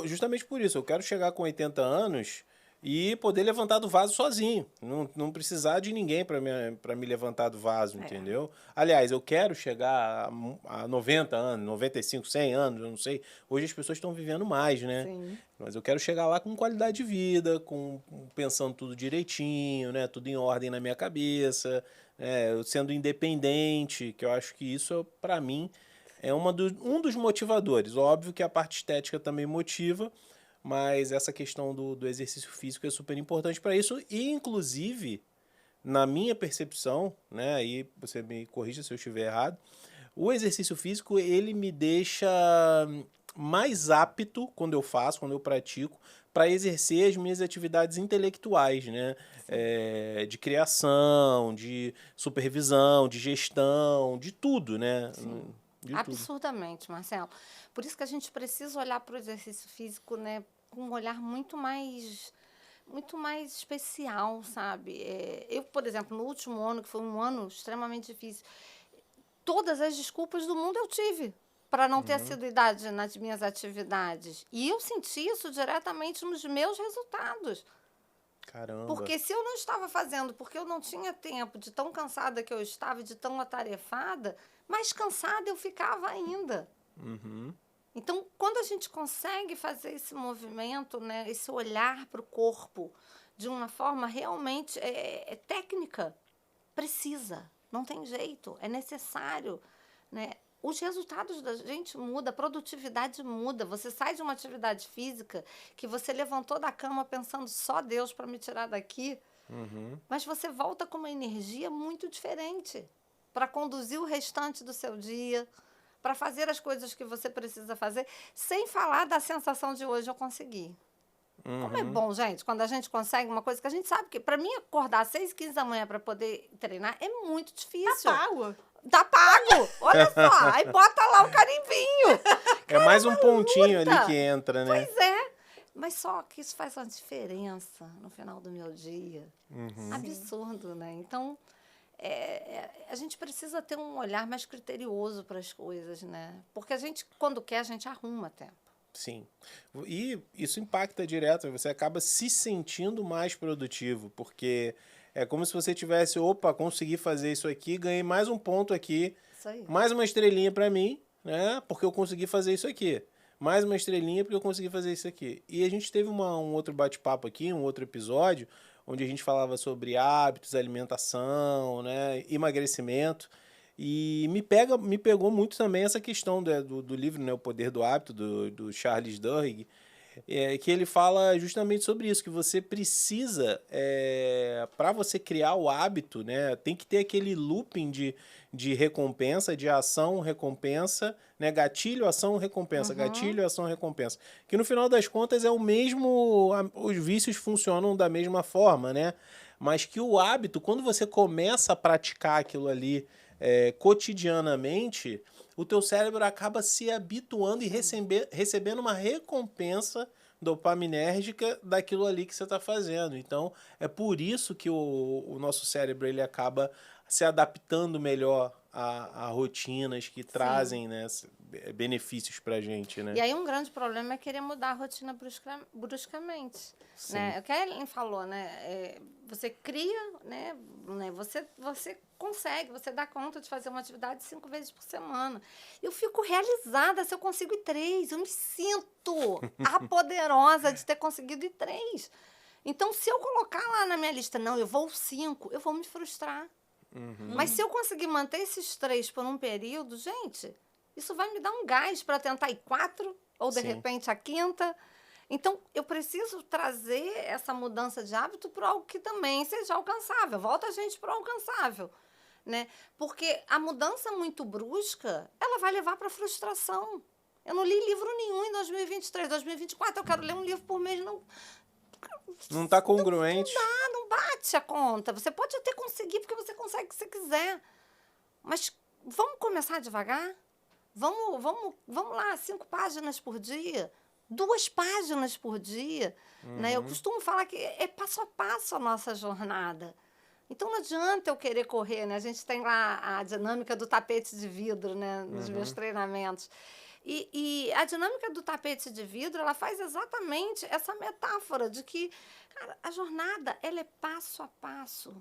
justamente por isso, eu quero chegar com 80 anos e poder levantar do vaso sozinho, não precisar de ninguém para me levantar do vaso, entendeu? Aliás, eu quero chegar a 90 anos, 95, 100 anos, eu não sei. Hoje as pessoas estão vivendo mais, né? Sim. Mas eu quero chegar lá com qualidade de vida, pensando tudo direitinho, né? Tudo em ordem na minha cabeça, eu sendo independente, que eu acho que isso, para mim, é um dos motivadores. Óbvio que a parte estética também motiva, mas essa questão do exercício físico é super importante para isso. E, inclusive, na minha percepção, né? Aí você me corrija se eu estiver errado, o exercício físico, ele me deixa mais apto quando eu pratico, para exercer as minhas atividades intelectuais, né? De criação, de supervisão, de gestão, de tudo, né? Sim. De tudo. Absurdamente, Marcelo. Por isso que a gente precisa olhar para o exercício físico, né, com um olhar muito mais especial, sabe? Eu, por exemplo, no último ano, que foi um ano extremamente difícil, todas as desculpas do mundo eu tive para não ter assiduidade nas minhas atividades. E eu senti isso diretamente nos meus resultados. Caramba. Porque se eu não estava fazendo, porque eu não tinha tempo, de tão cansada que eu estava, de tão atarefada, mais cansada eu ficava ainda. Uhum. Então, quando a gente consegue fazer esse movimento, né, esse olhar para o corpo de uma forma realmente técnica, precisa, não tem jeito, é necessário, né? Os resultados da gente mudam, a produtividade muda. Você sai de uma atividade física que você levantou da cama pensando só Deus para me tirar daqui, mas você volta com uma energia muito diferente para conduzir o restante do seu dia, para fazer as coisas que você precisa fazer, sem falar da sensação de hoje eu consegui. Como é bom, gente, quando a gente consegue uma coisa que a gente sabe que, para mim, acordar às 6h15 da manhã para poder treinar é muito difícil. Tá pago. Tá pago! Olha só, aí bota lá o carimbinho. É mais um pontinho luta. ali que entra, né? Pois é. Mas só que isso faz uma diferença no final do meu dia. Absurdo, né? Então, a gente precisa ter um olhar mais criterioso para as coisas, né? Porque a gente, quando quer, a gente arruma tempo. Sim. E isso impacta direto, você acaba se sentindo mais produtivo, porque é como se você tivesse, consegui fazer isso aqui, ganhei mais um ponto aqui, Isso aí. mais uma estrelinha para mim, né? Porque eu consegui fazer isso aqui. Mais uma estrelinha porque eu consegui fazer isso aqui. E a gente teve um outro bate-papo aqui, um outro episódio, onde a gente falava sobre hábitos, alimentação, né? Emagrecimento. E me pegou muito também essa questão do livro, né, O Poder do Hábito, do Charles Duhigg, que ele fala justamente sobre isso, que você precisa, para você criar o hábito, né, tem que ter aquele looping de recompensa, de ação, recompensa, né, gatilho, ação, recompensa, gatilho, ação, recompensa. Que no final das contas é o mesmo, os vícios funcionam da mesma forma, né, mas que o hábito, quando você começa a praticar aquilo ali, cotidianamente, o teu cérebro acaba se habituando e recebendo uma recompensa dopaminérgica daquilo ali que você está fazendo. Então, é por isso que o nosso cérebro ele acaba se adaptando melhor a rotinas que trazem, né, benefícios para a gente, né? E aí um grande problema é querer mudar a rotina bruscamente. Né? O que a Ellen falou, né? Você cria, né? Você consegue, você dá conta de fazer uma atividade 5 vezes por semana. Eu fico realizada se eu consigo ir 3. Eu me sinto a poderosa de ter conseguido ir 3. Então, se eu colocar lá na minha lista, não, eu vou 5, eu vou me frustrar. Mas se eu conseguir manter esses 3 por um período, gente, isso vai me dar um gás para tentar ir 4, ou de repente a 5ª. Então, eu preciso trazer essa mudança de hábito para algo que também seja alcançável. Volta a gente para o alcançável, né? Porque a mudança muito brusca, ela vai levar para frustração. Eu não li livro nenhum em 2023. 2024, eu quero ler um livro por mês. Não está congruente. Não bate a conta. Você pode até conseguir, porque você consegue o que você quiser. Mas vamos começar devagar? Vamos lá, 5 páginas por dia. 2 páginas por dia. Né? Eu costumo falar que é passo a passo a nossa jornada. Então, não adianta eu querer correr, né? A gente tem lá a dinâmica do tapete de vidro, né? Nos meus treinamentos. E a dinâmica do tapete de vidro, ela faz exatamente essa metáfora de que, cara, a jornada, ela é passo a passo.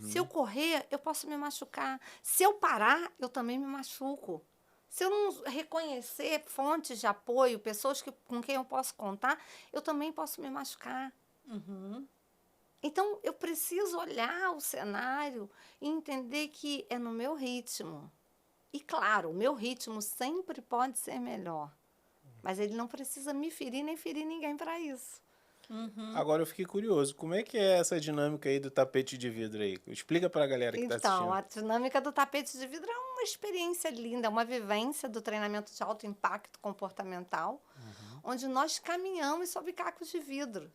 Se eu correr, eu posso me machucar. Se eu parar, eu também me machuco. Se eu não reconhecer fontes de apoio, pessoas com quem eu posso contar, eu também posso me machucar. Então, eu preciso olhar o cenário e entender que é no meu ritmo. E, claro, o meu ritmo sempre pode ser melhor. Mas ele não precisa me ferir nem ferir ninguém para isso. Agora eu fiquei curioso. Como é que é essa dinâmica aí do tapete de vidro aí? Explica para a galera que está assistindo. Então, a dinâmica do tapete de vidro é uma experiência linda, é uma vivência do treinamento de alto impacto comportamental, onde nós caminhamos sobre cacos de vidro,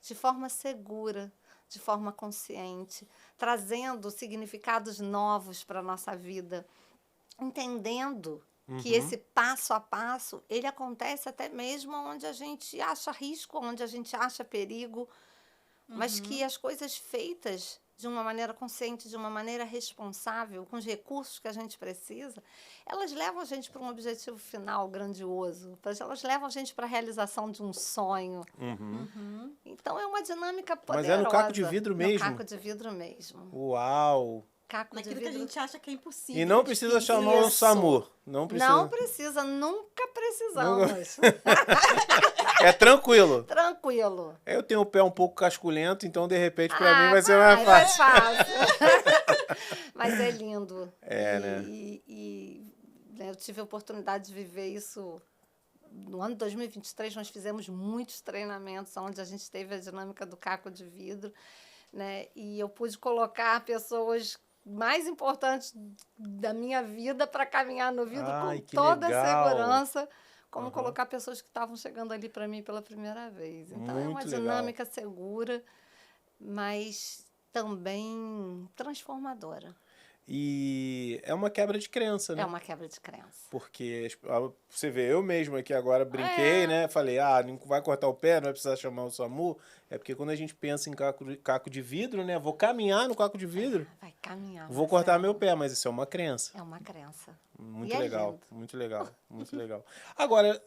de forma segura, de forma consciente, trazendo significados novos para a nossa vida, entendendo que esse passo a passo, ele acontece até mesmo onde a gente acha risco, onde a gente acha perigo, mas que as coisas feitas de uma maneira consciente, de uma maneira responsável, com os recursos que a gente precisa, elas levam a gente para um objetivo final grandioso, elas levam a gente para a realização de um sonho. Então, é uma dinâmica poderosa. Mas é no caco de vidro mesmo? No caco de vidro mesmo. Uau! Caco Naquilo de que a vidro. gente acha que é impossível. E não precisa chamar o SAMU. Não precisa. Não precisa, nunca precisamos. É tranquilo. Tranquilo. Eu tenho o pé um pouco casculento, então de repente para mim vai ser mais fácil. Mas é lindo. Né? Né, eu tive a oportunidade de viver isso. No ano de 2023, nós fizemos muitos treinamentos onde a gente teve a dinâmica do caco de vidro, né? E eu pude colocar pessoas mais importantes da minha vida para caminhar no vidro com toda a segurança, como colocar pessoas que estavam chegando ali para mim pela primeira vez. Então, Muito é uma dinâmica segura, mas também transformadora. E é uma quebra de crença, né? É uma quebra de crença. Porque você vê, eu mesmo aqui agora brinquei, né? Falei, não vai cortar o pé, não vai precisar chamar o SAMU. É porque quando a gente pensa em caco de vidro, né? Vou caminhar no caco de vidro. Vai caminhar. Vou cortar meu pé, mas isso é uma crença. É uma crença. Muito legal, muito legal, muito legal. Agora,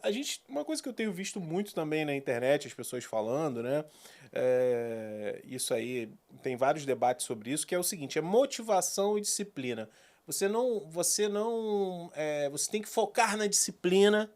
uma coisa que eu tenho visto muito também na internet, as pessoas falando, né? Isso aí, tem vários debates sobre isso, que é o seguinte, é motivação e disciplina. Você tem que focar na disciplina,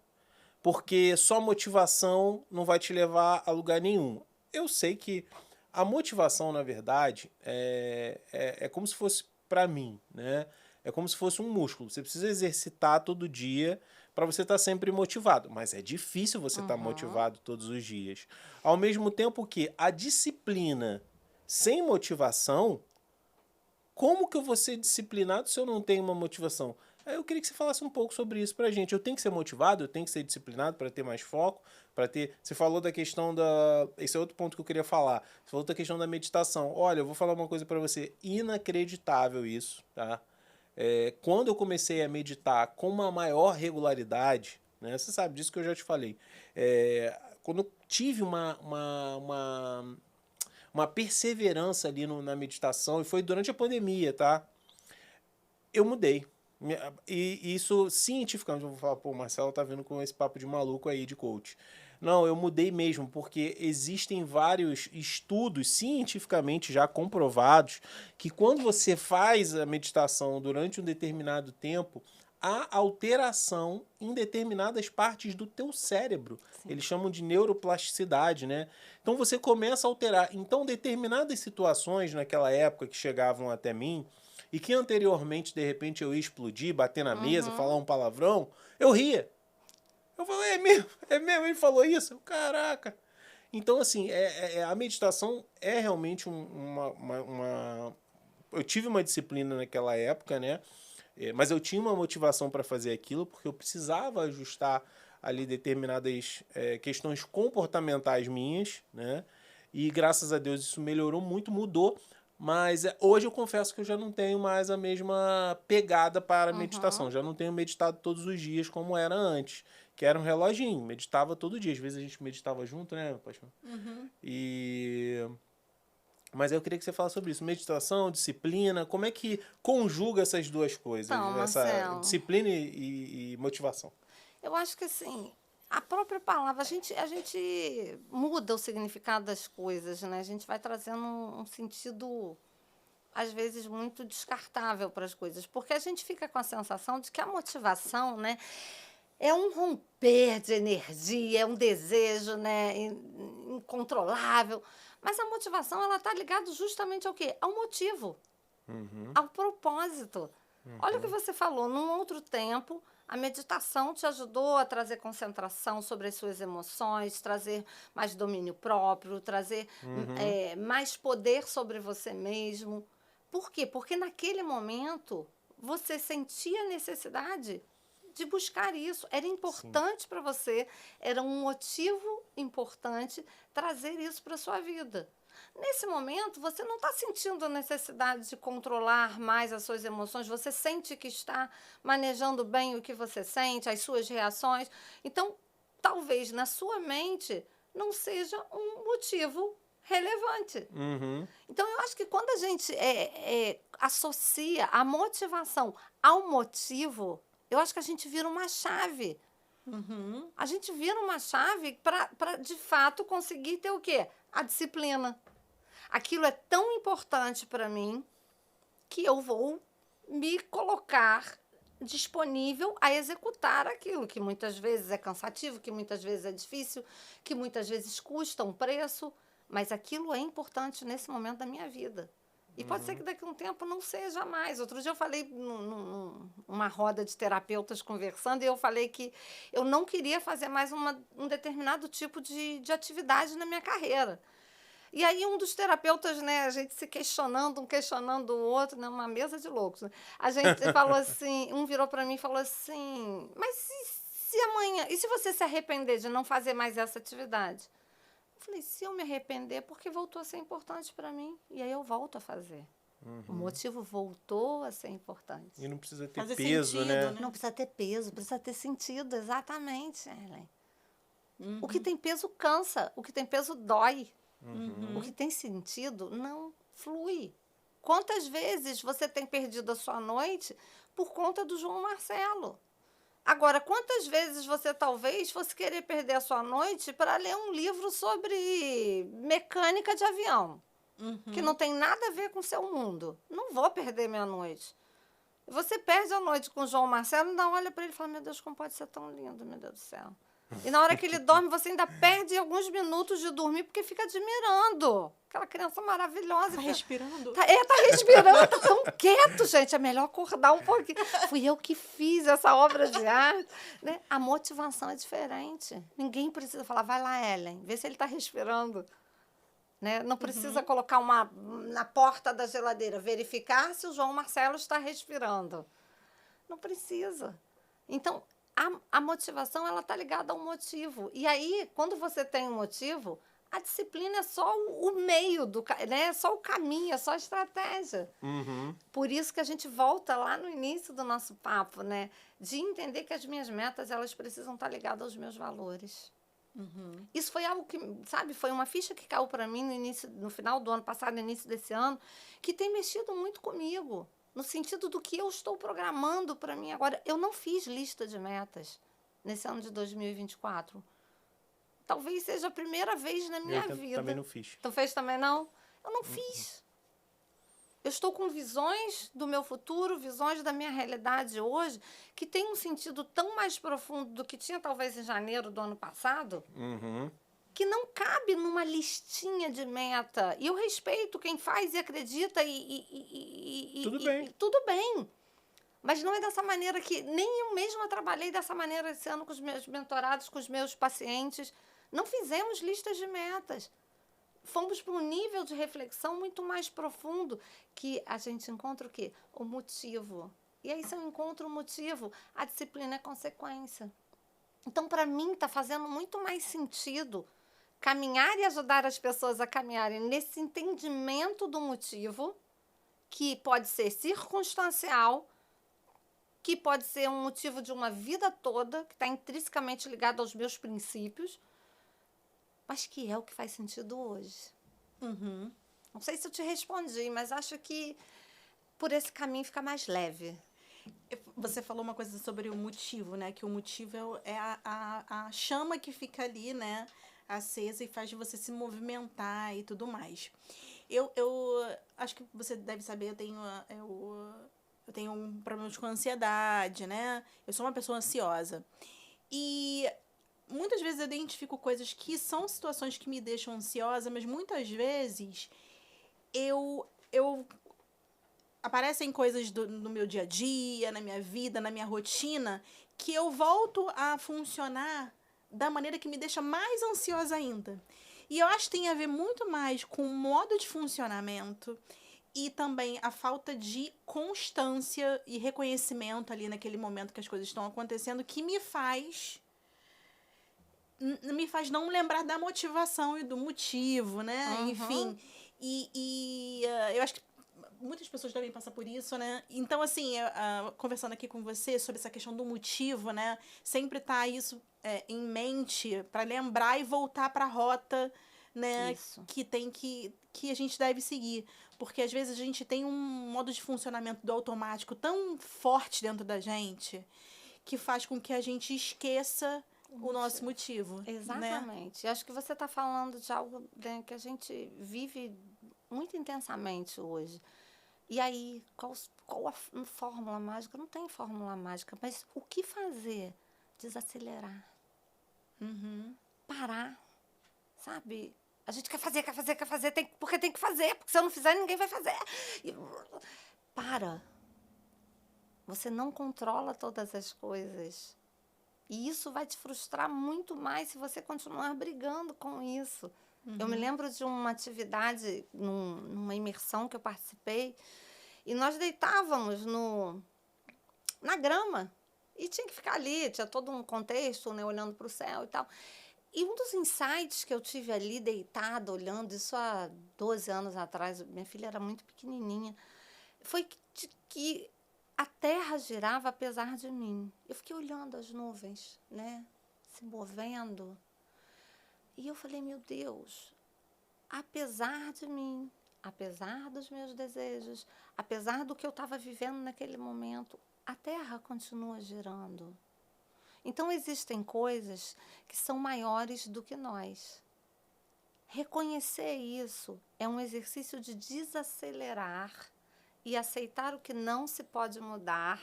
porque só motivação não vai te levar a lugar nenhum. Eu sei que a motivação, na verdade, é como se fosse para mim, né? É como se fosse um músculo. Você precisa exercitar todo dia para você estar sempre motivado. Mas é difícil você estar motivado todos os dias. Ao mesmo tempo que a disciplina sem motivação, como que eu vou ser disciplinado se eu não tenho uma motivação? Eu queria que você falasse um pouco sobre isso pra gente. Eu tenho que ser motivado, eu tenho que ser disciplinado para ter mais foco, para ter... Você falou da questão da... Esse é outro ponto que eu queria falar. Você falou da questão da meditação. Olha, eu vou falar uma coisa para você. Inacreditável isso, tá? Quando eu comecei a meditar com uma maior regularidade, né? Você sabe disso que eu já te falei. Quando eu tive uma perseverança ali na meditação, e foi durante a pandemia, tá? Eu mudei. E isso cientificamente, eu vou falar, o Marcelo tá vindo com esse papo de maluco aí, de coach. Não, eu mudei mesmo, porque existem vários estudos cientificamente já comprovados que quando você faz a meditação durante um determinado tempo, há alteração em determinadas partes do teu cérebro. Eles chamam de neuroplasticidade, né? Então você começa a alterar. Então, determinadas situações naquela época que chegavam até mim e que anteriormente, de repente, eu ia explodir, bater na mesa, falar um palavrão, eu ria. Eu falei, é mesmo, ele falou isso? Caraca! Então, assim, a meditação é realmente eu tive uma disciplina naquela época, né? Mas eu tinha uma motivação para fazer aquilo porque eu precisava ajustar ali determinadas questões comportamentais minhas, né? E graças a Deus isso melhorou muito, mudou. Mas hoje eu confesso que eu já não tenho mais a mesma pegada para a meditação. Já não tenho meditado todos os dias como era antes. Que era um reloginho, meditava todo dia. Às vezes a gente meditava junto, né, paixão? Mas eu queria que você falasse sobre isso. Meditação, disciplina, como é que conjuga essas duas coisas? Então, essa Marcelo, disciplina e motivação. eu acho que assim, a própria palavra, a gente muda o significado das coisas, né? A gente vai trazendo um sentido, às vezes, muito descartável para as coisas, porque a gente fica com a sensação de que a motivação, né, é um romper de energia, é um desejo, né, incontrolável. Mas a motivação, ela está ligada justamente ao quê? Ao motivo, ao propósito. Olha o que você falou, num outro tempo, a meditação te ajudou a trazer concentração sobre as suas emoções, trazer mais domínio próprio, trazer mais poder sobre você mesmo. Por quê? Porque naquele momento você sentia a necessidade de buscar isso. Era importante para você, era um motivo importante trazer isso para a sua vida. Nesse momento, você não está sentindo a necessidade de controlar mais as suas emoções, você sente que está manejando bem o que você sente, as suas reações. Então, talvez na sua mente não seja um motivo relevante. Então, eu acho que quando a gente associa a motivação ao motivo, eu acho que a gente vira uma chave. A gente vira uma chave para, de fato, conseguir ter o quê? A disciplina. Aquilo é tão importante para mim que eu vou me colocar disponível a executar aquilo, que muitas vezes é cansativo, que muitas vezes é difícil, que muitas vezes custa um preço, mas aquilo é importante nesse momento da minha vida. E pode ser que daqui a um tempo não seja mais. Outro dia eu falei numa roda de terapeutas conversando e eu falei que eu não queria fazer mais um determinado tipo de atividade na minha carreira. E aí um dos terapeutas, né, a gente se questionando, um questionando o outro, né, uma mesa de loucos, né? A gente falou assim, um virou para mim e falou assim, mas se amanhã, e se você se arrepender de não fazer mais essa atividade? Eu falei, se eu me arrepender, é porque voltou a ser importante para mim. E aí eu volto a fazer. O motivo voltou a ser importante. E não precisa ter Fazer peso, sentido, né? né? Não precisa ter peso, precisa ter sentido, exatamente, Ellen. O que tem peso cansa, o que tem peso dói. O que tem sentido não flui. Quantas vezes você tem perdido a sua noite por conta do João Marcelo? Agora, quantas vezes você talvez fosse querer perder a sua noite para ler um livro sobre mecânica de avião, que não tem nada a ver com o seu mundo? Não vou perder minha noite. Você perde a noite com o João Marcelo, ainda olha para ele e fala, meu Deus, como pode ser tão lindo, meu Deus do céu. E na hora que ele dorme, você ainda perde alguns minutos de dormir porque fica admirando. Aquela criança maravilhosa. Tá respirando? Tá respirando, tá tão quieto, gente. É melhor acordar um pouquinho. Fui eu que fiz essa obra de arte. Né? A motivação é diferente. Ninguém precisa falar, vai lá, Ellen, vê se ele está respirando. Né? Não precisa colocar na porta da geladeira, verificar se o João Marcelo está respirando. Não precisa. Então, a motivação ela está ligada ao motivo. E aí, quando você tem um motivo, a disciplina é só o meio, né? É só o caminho, é só a estratégia. Por isso que a gente volta lá no início do nosso papo, né? De entender que as minhas metas elas precisam estar ligadas aos meus valores. Isso foi algo que, sabe, foi uma ficha que caiu para mim no final do ano passado, no início desse ano, que tem mexido muito comigo. No sentido do que eu estou programando para mim agora. Eu não fiz lista de metas nesse ano de 2024. Talvez seja a primeira vez na minha vida. Também não fiz. Tu fez também não? Eu não fiz. Eu estou com visões do meu futuro, visões da minha realidade hoje, que tem um sentido tão mais profundo do que tinha talvez em janeiro do ano passado, que não cabe numa listinha de meta. E eu respeito quem faz e acredita Tudo bem. tudo bem. Mas não é dessa maneira que... Nem eu mesma trabalhei dessa maneira esse ano com os meus mentorados, com os meus pacientes. Não fizemos listas de metas. Fomos para um nível de reflexão muito mais profundo, que a gente encontra o quê? O motivo. E aí, se eu encontro o motivo, a disciplina é consequência. Então, para mim, está fazendo muito mais sentido caminhar e ajudar as pessoas a caminharem nesse entendimento do motivo, que pode ser circunstancial, que pode ser um motivo de uma vida toda, que está intrinsecamente ligado aos meus princípios, mas que é o que faz sentido hoje. Não sei se eu te respondi, mas acho que por esse caminho fica mais leve. Você falou uma coisa sobre o motivo, né? Que o motivo é a chama que fica ali, né? Acesa e faz você se movimentar e tudo mais. Eu acho que você deve saber, eu tenho um problema com ansiedade, né? Eu sou uma pessoa ansiosa. E muitas vezes eu identifico coisas que são situações que me deixam ansiosa, mas muitas vezes eu aparecem coisas no meu dia a dia, na minha vida, na minha rotina, que eu volto a funcionar da maneira que me deixa mais ansiosa ainda. E eu acho que tem a ver muito mais com o modo de funcionamento e também a falta de constância e reconhecimento ali naquele momento que as coisas estão acontecendo, que me faz não lembrar da motivação e do motivo, né? Enfim, eu acho que muitas pessoas devem passar por isso, né? Então, assim, conversando aqui com você sobre essa questão do motivo, né? Sempre tá isso em mente para lembrar e voltar para a rota, né? Isso. Que a gente deve seguir. Porque, às vezes, a gente tem um modo de funcionamento do automático tão forte dentro da gente que faz com que a gente esqueça o nosso motivo. Exatamente. Né? Acho que você está falando de algo, né, que a gente vive muito intensamente hoje. E aí, qual a fórmula mágica? Não tem fórmula mágica, mas o que fazer? Desacelerar. Parar. Sabe? A gente quer fazer, porque tem que fazer, porque se eu não fizer, ninguém vai fazer. Para. Você não controla todas as coisas. E isso vai te frustrar muito mais se você continuar brigando com isso. Eu me lembro de uma atividade, numa imersão que eu participei, e nós deitávamos na grama. E tinha que ficar ali, tinha todo um contexto, né, olhando para o céu e tal. E um dos insights que eu tive ali, deitada, olhando, isso há 12 anos atrás, minha filha era muito pequenininha, foi que a terra girava apesar de mim. Eu fiquei olhando as nuvens, né, se movendo. E eu falei, meu Deus, apesar de mim, apesar dos meus desejos, apesar do que eu estava vivendo naquele momento, a terra continua girando. Então, existem coisas que são maiores do que nós. Reconhecer isso é um exercício de desacelerar e aceitar o que não se pode mudar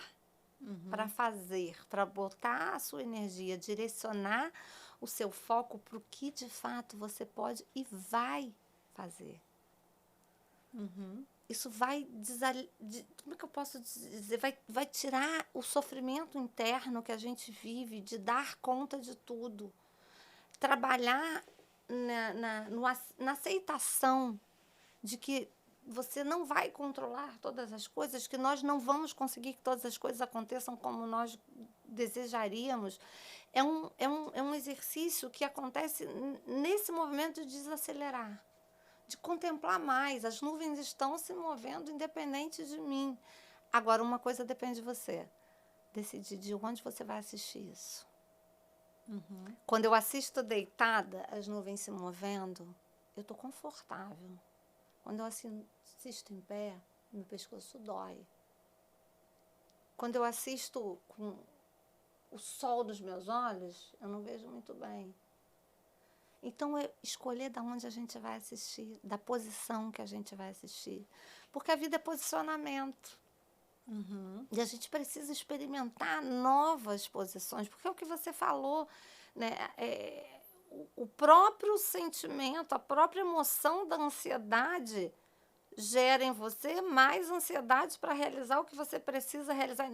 para fazer, para botar a sua energia, direcionar o seu foco para o que de fato você pode e vai fazer. Isso vai, como é que eu posso dizer? Vai tirar o sofrimento interno que a gente vive de dar conta de tudo. Trabalhar na aceitação de que você não vai controlar todas as coisas, que nós não vamos conseguir que todas as coisas aconteçam como nós desejaríamos. É um exercício que acontece nesse movimento de desacelerar, de contemplar mais. As nuvens estão se movendo independente de mim. Agora, uma coisa depende de você. Decidir de onde você vai assistir isso. Quando eu assisto deitada, as nuvens se movendo, eu estou confortável. Quando eu assisto em pé, meu pescoço dói. Quando eu assisto com o sol dos meus olhos, eu não vejo muito bem. Então, é escolher de onde a gente vai assistir, da posição que a gente vai assistir. Porque a vida é posicionamento. E a gente precisa experimentar novas posições. Porque é o que você falou, né? O próprio sentimento, a própria emoção da ansiedade gera em você mais ansiedade para realizar o que você precisa realizar.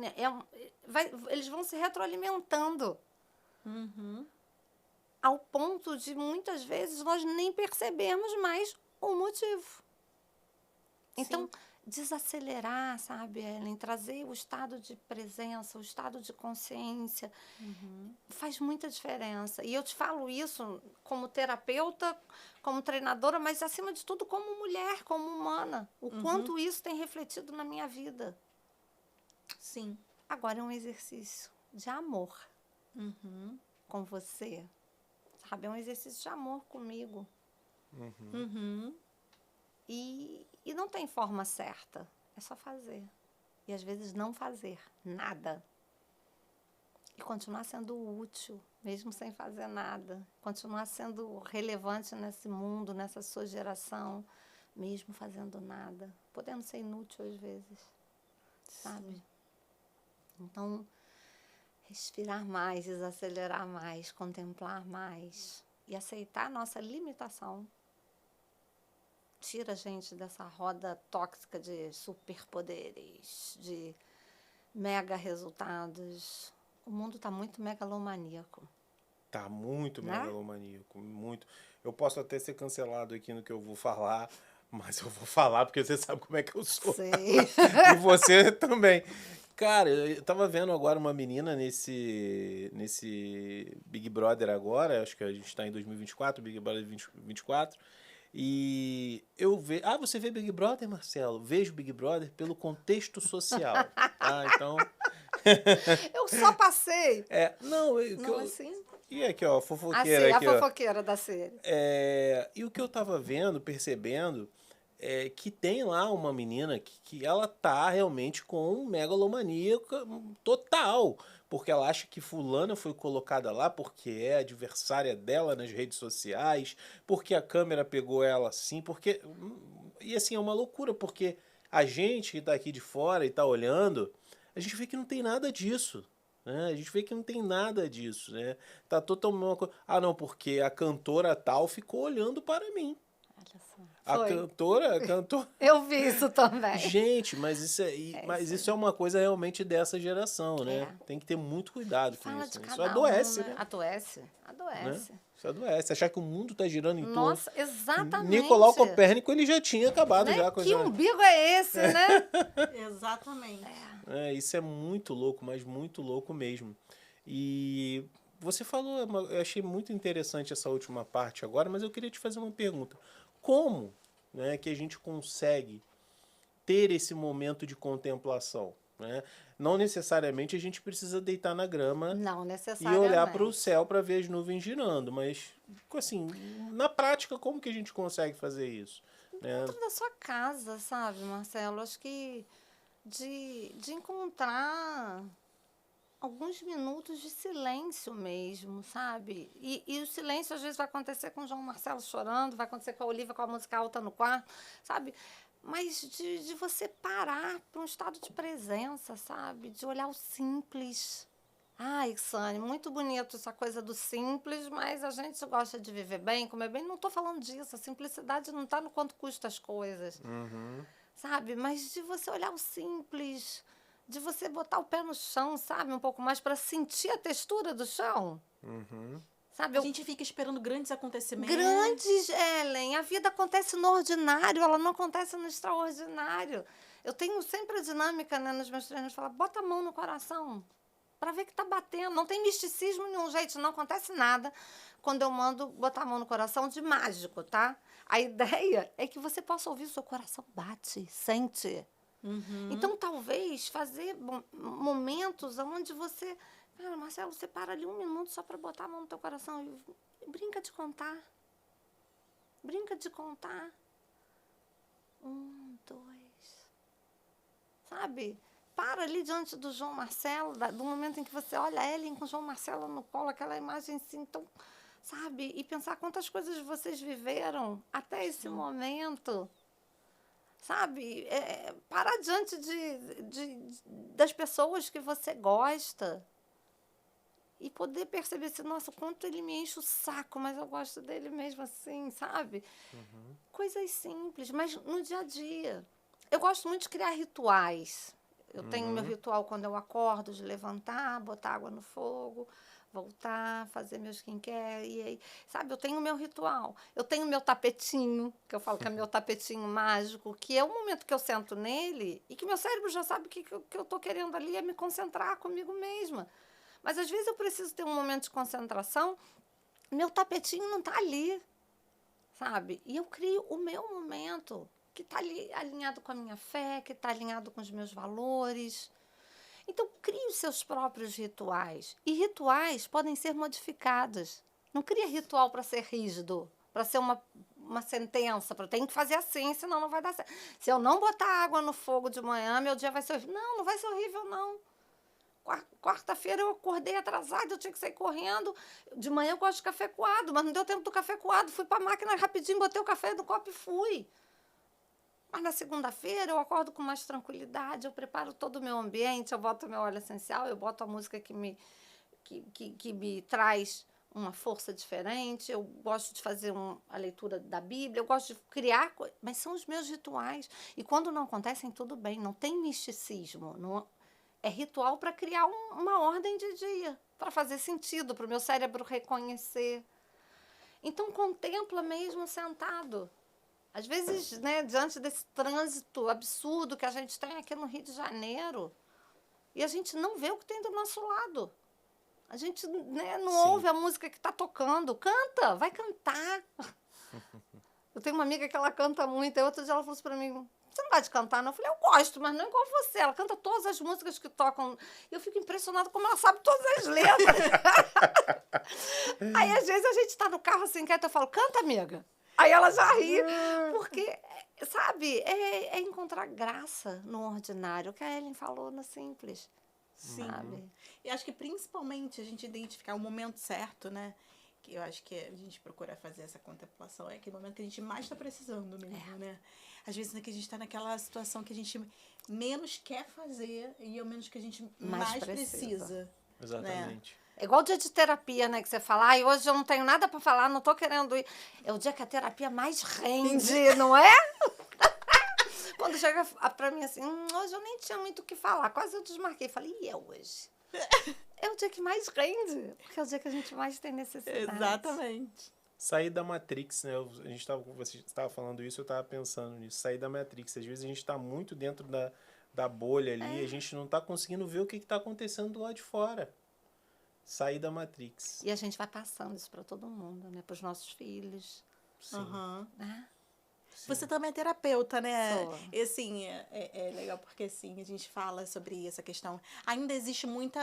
Eles vão se retroalimentando. Ao ponto de, muitas vezes, nós nem percebemos mais o motivo. Então, desacelerar, sabe, Ellen? Trazer o estado de presença, o estado de consciência, faz muita diferença. E eu te falo isso como terapeuta, como treinadora, mas, acima de tudo, como mulher, como humana. O quanto isso tem refletido na minha vida. Sim. Agora é um exercício de amor com você. Sabe, é um exercício de amor comigo. E não tem forma certa. É só fazer. E, às vezes, não fazer nada. E continuar sendo útil, mesmo sem fazer nada. Continuar sendo relevante nesse mundo, nessa sua geração, mesmo fazendo nada. Podendo ser inútil, às vezes. Sabe? Então, respirar mais, desacelerar mais, contemplar mais e aceitar a nossa limitação. Tira a gente dessa roda tóxica de superpoderes, de mega resultados. O mundo está muito megalomaníaco. Tá muito Né? megalomaníaco, muito. Eu posso até ser cancelado aqui no que eu vou falar, mas eu vou falar porque você sabe como é que eu sou. Sei. E você também. Cara, eu tava vendo agora uma menina nesse Big Brother agora, acho que a gente tá em 2024, Big Brother 2024, e eu vejo... Ah, você vê Big Brother, Marcelo? Vejo Big Brother pelo contexto social, tá? Então... Eu só passei. Não, Não, assim? E aqui, ó, a fofoqueira Assim, a aqui, ó. fofoqueira da série. E o que eu tava vendo, percebendo, é que tem lá uma menina que ela tá realmente com megalomania total. Porque ela acha que fulana foi colocada lá porque é adversária dela nas redes sociais, porque a câmera pegou ela assim, porque... E assim, é uma loucura, porque a gente que tá aqui de fora e tá olhando, a gente vê que não tem nada disso. Né? A gente vê que não tem nada disso, né? Tá totalmente... Ah, não, porque a cantora tal ficou olhando para mim. Olha só. A Foi. cantora... Eu vi isso também. Gente, mas isso é uma coisa realmente dessa geração, né? É. Tem que ter muito cuidado com Fala isso. de Né? cada Isso adoece, um, né? Adoece. Né? Isso adoece. Achar que o mundo tá girando em torno... Nossa, exatamente. Nicolau Copérnico, ele já tinha acabado Né? já com Que essa... umbigo é esse, né? Exatamente. Isso é muito louco, mas muito louco mesmo. E você falou, eu achei muito interessante essa última parte agora, mas eu queria te fazer uma pergunta. Como, né, que a gente consegue ter esse momento de contemplação? Né? Não necessariamente a gente precisa deitar na grama Não e necessariamente. olhar para o céu para ver as nuvens girando, mas assim, na prática, como que a gente consegue fazer isso? Né? Dentro da sua casa, sabe, Marcelo? Acho que de encontrar alguns minutos de silêncio mesmo, sabe? E o silêncio às vezes vai acontecer com o João Marcelo chorando, vai acontecer com a Olivia com a música alta no quarto, sabe? Mas de você parar para um estado de presença, sabe? De olhar o simples. Ai, Sane, muito bonito essa coisa do simples, mas a gente gosta de viver bem, comer bem. Não estou falando disso, a simplicidade não está no quanto custa as coisas, sabe? Mas de você olhar o simples, de você botar o pé no chão, sabe? Um pouco mais para sentir a textura do chão. Sabe? A gente fica esperando grandes acontecimentos. Grandes, Ellen. A vida acontece no ordinário, ela não acontece no extraordinário. Eu tenho sempre a dinâmica, né, nos meus treinos, de falar, bota a mão no coração, para ver que tá batendo. Não tem misticismo nenhum, gente, não acontece nada quando eu mando botar a mão no coração de mágico, tá? A ideia é que você possa ouvir o seu coração bate, sente. Então, talvez, fazer momentos onde você... Cara, Marcelo, você para ali 1 minuto só para botar a mão no teu coração e brinca de contar. Brinca de contar. 1, 2. Sabe? Para ali diante do João Marcelo, do momento em que você olha a Ellen com o João Marcelo no colo, aquela imagem assim tão, sabe? E pensar quantas coisas vocês viveram até esse momento. Sabe? Parar diante das pessoas que você gosta. E poder perceber assim, nossa, o quanto ele me enche o saco, mas eu gosto dele mesmo assim, sabe? Coisas simples, mas no dia a dia. Eu gosto muito de criar rituais. Eu tenho meu ritual quando eu acordo, de levantar, botar água no fogo, voltar, fazer meu skincare. E aí, sabe, eu tenho o meu ritual. Eu tenho o meu tapetinho, que eu falo que é meu tapetinho mágico, que é o momento que eu sento nele e que meu cérebro já sabe que eu estou querendo ali é me concentrar comigo mesma. Mas, às vezes, eu preciso ter um momento de concentração, meu tapetinho não está ali, sabe? E eu crio o meu momento, que está ali alinhado com a minha fé, que está alinhado com os meus valores. Então, crie os seus próprios rituais. E rituais podem ser modificados. Não cria ritual para ser rígido, para ser uma sentença, tem que fazer assim, senão não vai dar certo. Se eu não botar água no fogo de manhã, meu dia vai ser horrível. Não, não vai ser horrível, não. Quarta-feira eu acordei atrasada, eu tinha que sair correndo. De manhã eu gosto de café coado, mas não deu tempo do café coado. Fui para a máquina rapidinho, botei o café no copo e fui. Mas na segunda-feira eu acordo com mais tranquilidade, eu preparo todo o meu ambiente, eu boto meu óleo essencial, eu boto a música que me traz uma força diferente, eu gosto de fazer a leitura da Bíblia, eu gosto de criar, mas são os meus rituais. E quando não acontecem, tudo bem, não tem misticismo, não. É ritual para criar uma ordem de dia, para fazer sentido, para o meu cérebro reconhecer. Então, contempla mesmo sentado. Às vezes, né, diante desse trânsito absurdo que a gente tem aqui no Rio de Janeiro, e a gente não vê o que tem do nosso lado. A gente, né, não ouve a música que está tocando. Canta, vai cantar. Eu tenho uma amiga que ela canta muito, e outro dia ela falou assim para mim, você não gosta de cantar, não? Eu falei, eu gosto, mas não igual você. Ela canta todas as músicas que tocam. E eu fico impressionada como ela sabe todas as letras. Aí, às vezes, a gente está no carro assim, quieto, eu falo, canta, amiga. Aí ela já ri. Porque, sabe, é encontrar graça no ordinário. O que a Ellen falou no simples. Sim. Sabe? E acho que, principalmente, a gente identificar o momento certo, né? Que eu acho que a gente procura fazer essa contemplação é aquele momento que a gente mais está precisando mesmo, né? Às vezes que a gente está naquela situação que a gente menos quer fazer e é o menos que a gente mais precisa. Exatamente. Né? É igual o dia de terapia, né? Que você fala, ai, hoje eu não tenho nada para falar, não tô querendo ir. É o dia que a terapia mais rende, não é? Quando chega para mim assim, hoje eu nem tinha muito o que falar, quase eu desmarquei. Falei, e é hoje? É o dia que mais rende, porque é o dia que a gente mais tem necessidade. Exatamente. Sair da Matrix, né? Você estava falando isso, eu estava pensando nisso. Sair da Matrix. Às vezes a gente está muito dentro da bolha ali, a gente não está conseguindo ver o que está acontecendo do lado de fora. Sair da Matrix. E a gente vai passando isso para todo mundo, né? Para os nossos filhos. Sim. Né? Sim. Você também é terapeuta, né? Sou. E assim, é legal porque assim, a gente fala sobre essa questão. Ainda existe muita...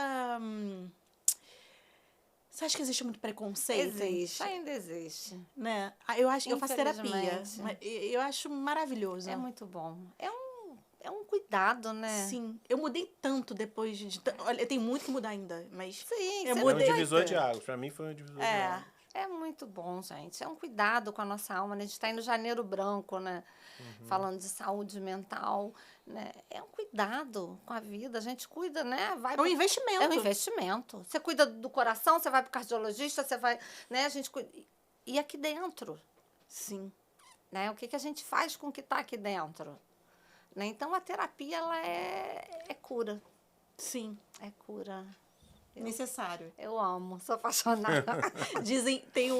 Você acha que existe muito preconceito? Existe, ainda existe. Né? Eu acho que eu faço terapia. Infelizmente. Mas eu acho maravilhoso. É muito bom. É um cuidado, né? Sim. Eu mudei tanto depois de... Olha, eu tenho muito que mudar ainda, mas... Sim, Eu você É um mudei. divisor de águas. Pra mim foi um divisor de águas. É muito bom, gente. É um cuidado com a nossa alma, né? A gente está indo Janeiro Branco, né? Falando de saúde mental, né? É um cuidado com a vida. A gente cuida, né? É um investimento. É um investimento. Você cuida do coração, você vai para o cardiologista, você vai, né? A gente cuida. E aqui dentro, Sim. né? O que a gente faz com o que está aqui dentro? Né? Então, a terapia, ela é cura. Sim. É cura. Necessário. Eu amo, sou apaixonada. Dizem, tem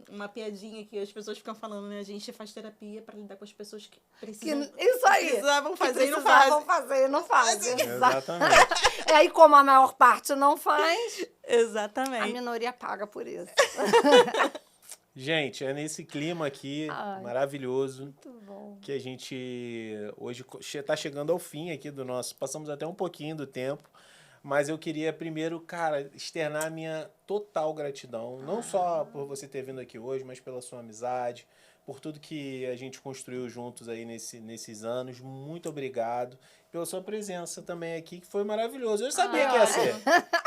uma piadinha que as pessoas ficam falando, né? A gente faz terapia para lidar com as pessoas que precisam. Isso aí. Precisavam fazer e não precisavam fazem. fazer e não fazem. Exatamente. E aí, como a maior parte não faz, a Exatamente. minoria paga por isso. Gente, é nesse clima aqui, Ai. maravilhoso, Muito bom. que a gente hoje está chegando ao fim aqui do nosso... Passamos até um pouquinho do tempo, mas eu queria primeiro, cara, externar a minha total gratidão, não só por você ter vindo aqui hoje, mas pela sua amizade, por tudo que a gente construiu juntos aí nesses anos. Muito obrigado pela sua presença também aqui, que foi maravilhoso. Eu sabia que ia ser.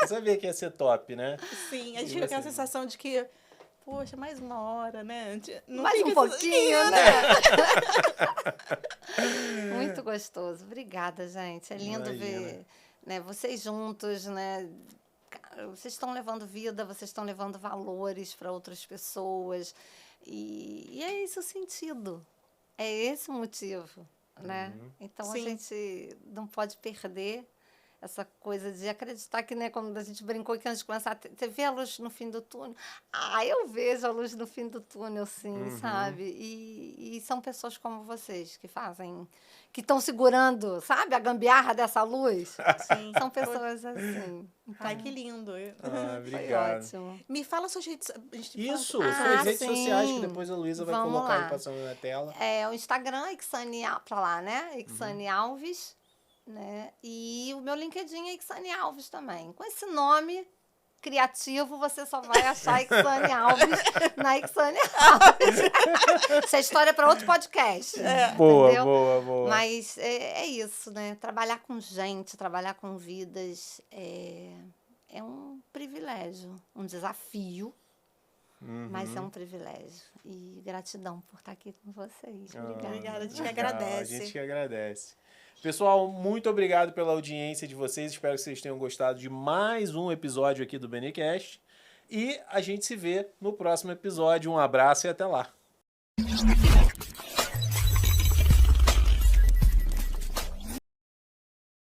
Eu sabia que ia ser top, né? Sim, a gente E fica com a você? sensação de que poxa, mais uma hora, né? Não Mais fica um pouquinho, assim, né? Muito gostoso. Obrigada, gente. É lindo Imagina. ver, né, vocês juntos, né? Cara, vocês estão levando vida, vocês estão levando valores para outras pessoas. E é esse o sentido. É esse o motivo, né? Então, a Sim. gente não pode perder essa coisa de acreditar que, né, quando a gente brincou que antes de começar, você vê a luz no fim do túnel? Ah, eu vejo a luz no fim do túnel, sim, sabe? E são pessoas como vocês que fazem, que estão segurando, sabe, a gambiarra dessa luz. Sim. São pessoas assim. Ai, que lindo. Ah, Foi obrigado. ótimo. Me fala suas redes... A gente Isso, fala- suas redes sim. sociais, que depois a Luísa vai Vamos colocar lá. aí passando na tela. É, o Instagram, Ixane, pra lá, né? Ixane Alves, né? E o meu LinkedIn é Ixane Alves também. Com esse nome criativo, você só vai achar Ixane Alves na Ixane Alves. Essa história é para outro podcast. Boa, entendeu? boa, boa. Mas é isso, né? Trabalhar com gente, trabalhar com vidas é um privilégio, um desafio, mas é um privilégio. E gratidão por estar aqui com vocês. Obrigada. Obrigada, a gente que Legal, agradece. A gente que agradece. Pessoal, muito obrigado pela audiência de vocês. Espero que vocês tenham gostado de mais um episódio aqui do BNCast. E a gente se vê no próximo episódio. Um abraço e até lá.